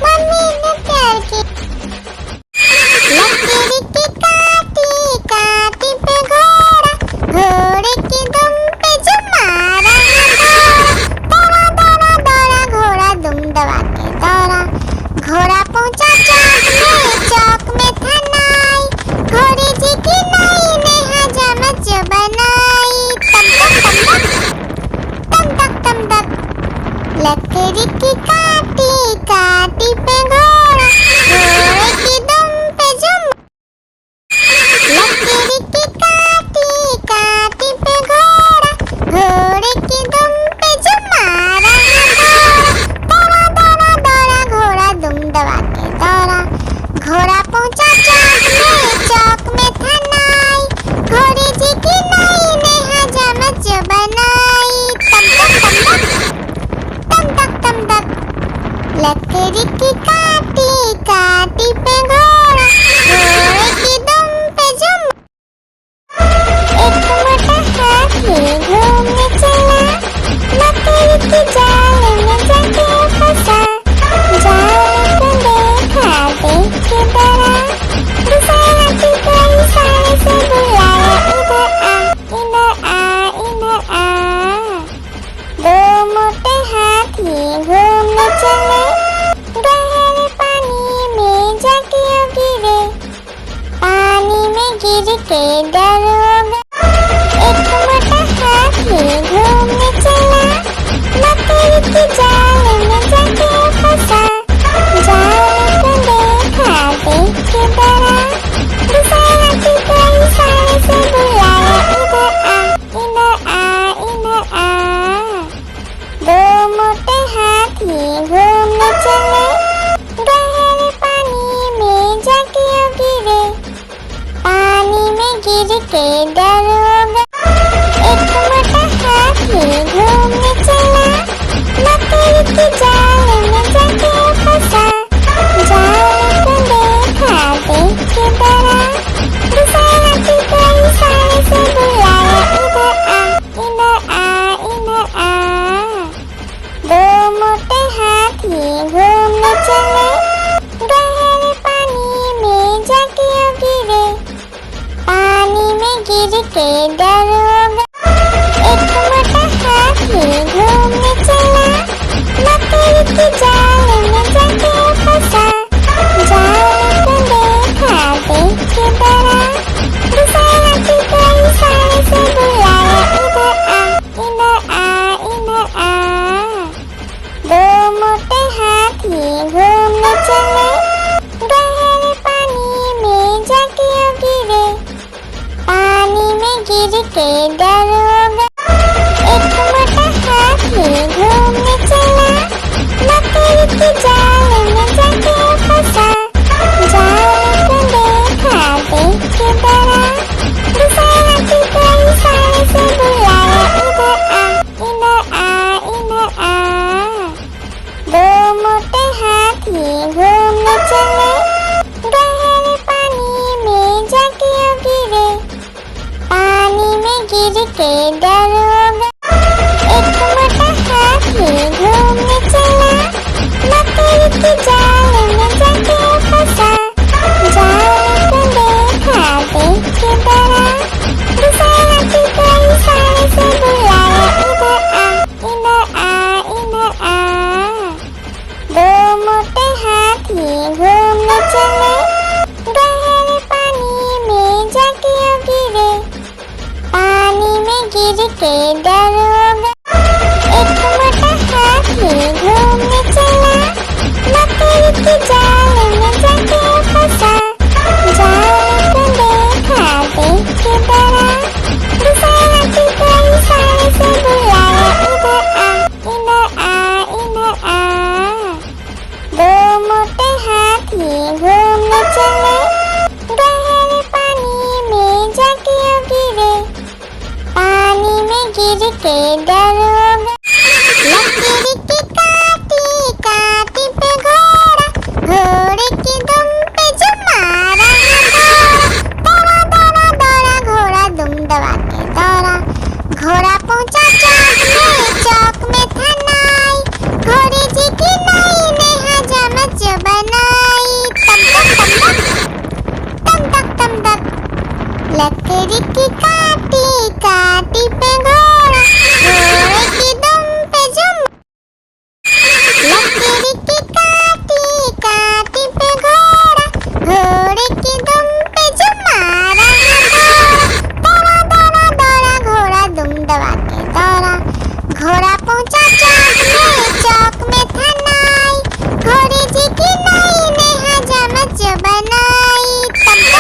मम्मी ने प्यार की। लकड़ी की काटी काटी पे घोड़ा, घोड़े की दुम पे जो मारा दौड़ा दौड़ा दौड़ा घोड़ा दुम दबा के दौड़ा। घोड़ा पहुंचा चौक में था नाई, घोड़े जी की नाई ने हजामत जो बनाई। तम तक तम तक लकड़ी की काटी काटी पे घोड़ा, घोड़े की दुम पे जो, लकड़ी की काटी काटी पे घोड़ा, घोड़े की दुम पे जो मारा दौड़ा दौड़ा दौड़ा घोड़ा दुम दबा के दौड़ा। घोड़ा पहुंचा चौक में था नाई, घोड़े जी की नाई ने हजामत जो बनाई। तम तक लकड़ी की काटी काटी पे घोड़ा, घोड़े की दुम पे जो। एक मोटा हाथी घूमने चला, मकड़ी के जाल में जाके फंसा। जाल को देखा देख के डरा, दूसरा हाथी को इशारे से बुलाया, इधर आ इधर आ। दो मोटे हाथी घूमने चले, गहरे पानी में जाके गिरे, पानी में गिर के डर हो गए। एक मोटा हाथी घूमने चला, मकड़ी के जाल में जाके फंसा। जाल को देखा देख के डरा, दूसरा हाथी को इशारे से बुलाया, इधर आ इधर आ। दो मोटे हाथी घूमने चले, गहरे पानी में जाके गिरे, पानी में गिर के डर हो गए। के जाल में जाके फंसा, जाल को देखा देख के डरा, दूसरे हाथी को इशारे से बुलाया, इधर आ इधर आ इधर आ। दो मोटे हाथी घूमने चले, गहरे पानी में जाके गिरे, पानी में गिर के डर हो गया। एक मोटा हाथी घूमने चला, लकड़ी के जाल में जाके फंसा, जाल को देखा देख के डरा, दूसरे हाथी को इशारे से बुलाया, इधर आ इधर आ इधर आ। दो मोटे हाथी घूमने चले, गहरे पानी में जाके गिरे, पानी में गिर के डर हो गया। एक मोटा हाथी घूमने चला, लकड़ी के जाल में जाके फंसा, जाल को देखा देख के डरा, दूसरे हाथी को इशारे से बुलाया, इधर आ इधर आ इधर आ। दो मोटे हाथी घूमने चले, गहरे पानी में जाके गिरे, पानी में गिर के डर हो गया। एक मोटा हाथी घूमने चला, लकड़ी के जाल में जाके फंसा, जाल को देखा देख के डरा, दूसरे हाथी को इशारे से बुलाया, इधर आ इधर आ इधर आ। दो मोटे हाथी घूमने चले, गहरे पानी में जाके गिरे, पानी में गिर के डर हो गया। एक मोटा हाथी घूमने चला, लकड़ी के जाल में जाके फंसा, जाल को देखा देख के डरा, दूसरे हाथी को इशारे से बुलाया, इधर आ इधर आ इधर आ। दो मोटे हाथी घूमने चले, गहरे पानी में जाके गिरे, पानी में गिर के डर हो गया। लकड़ी की काटी काटी पे घोड़ा, घोड़े की दुम पे जो मारा है दौड़ा, दौड़ा दौड़ा घोड़ा दुम दबा के दौड़ा, घोड़ा पहुंचा चौक में था नाई, घोड़े जी की नाई ने हजामत जो बनाई, तम तक तम तक। लकड़ी की काटी काटी पे घोड़ा, घोड़े की दुम पे जो लकड़ी की काटी काटी पे घोड़ा, घोड़े की दुम पे जो मारा है दौड़ा, दौड़ा दौड़ा घोड़ा दुम दबा के दौड़ा, घोड़ा पहुंचा चौक में था नाई, घोड़े जी की नाई ने हजामत जो बनाई, तम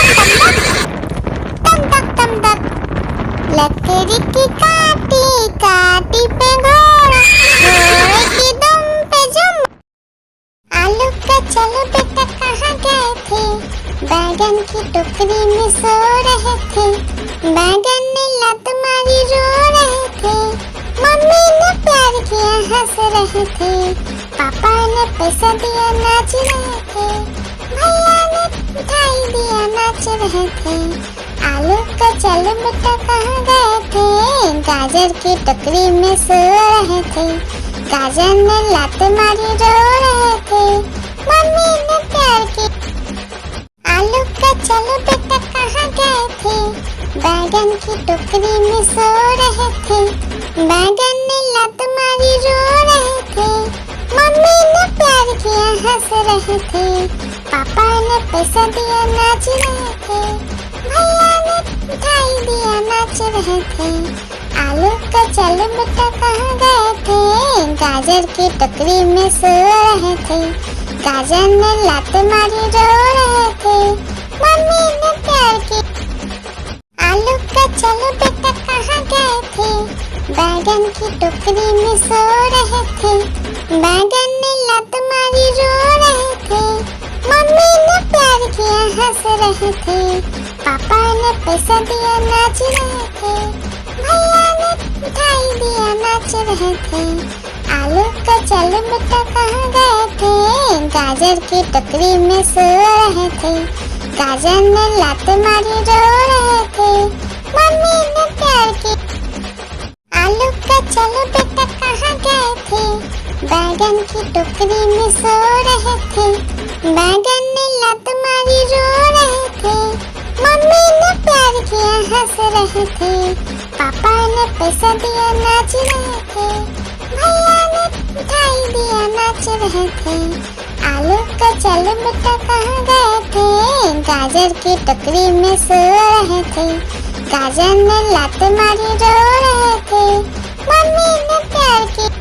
तक। लकड़ी की काटी काटी पे घोड़ा, घोड़े की दुम पे जो आलू का चलो बेटा कहाँ गए थे, बैगन की टोकरी में सो रहे थे, बैगन ने लत मारी रो रहे थे, मम्मी ने प्यार किया हंस रहे थे, पापा ने पैसा दिया नाच रहे थे, भैया ने मिठाई दिया नाच रहे थे। आलू का चलो बेटा कहाँ गए थे, गाजर की टोकरी में सो रहे थे, गाजर ने लात मारी रो रहे थे, मम्मी ने प्यार की। आलू का चलो बेटा कहाँ गए थे, बैगन की टोकरी में सो रहे थे, बैगन ने लात मारी रो रहे थे, मम्मी ने प्यार किया हंस रहे थे, पापा ने पैसा दिया नाच रहे थे, भैया ने मिठाई दिया नाच रहे थे। आलू का चलो बेटा कहाँ गए थे, गाजर की टोकरी में सो रहे थे, गाजर ने लात मारी रो रहे थे, मम्मी ने प्यार की। आलू का चलो बेटा कहाँ गए थे, बैगन की टोकरी में सो रहे थे, बैगन ने लात मारी रो रहे थे, मम्मी ने प्यार किया हंस रहे थे, पापा ने पैसा दिया नाच रहे थे, भैया ने मिठाई दिया नाच रहे थे। आलू का चल बेटा कहाँ गए थे, गाजर की टोकरी में सो रहे थे। गाजर ने लात मारी रो रहे थे, मम्मी ने प्यार की। आलू का चल बेटा कहाँ गए थे, बैगन की टोकरी में सो रहे थे। बैगन ने लात मारी रो रहे थे, मम्मी ने प्यार किया हंस रहे थे। पापा ने पैसा दिया नाच रहे थे, भैया ने मिठाई दिया नाच रहे थे। आलू का चल बेटा कहाँ गए थे, गाजर की टोकरी में सो रहे थे। गाजर ने लात मारी रो रहे थे, मम्मी ने प्यार की।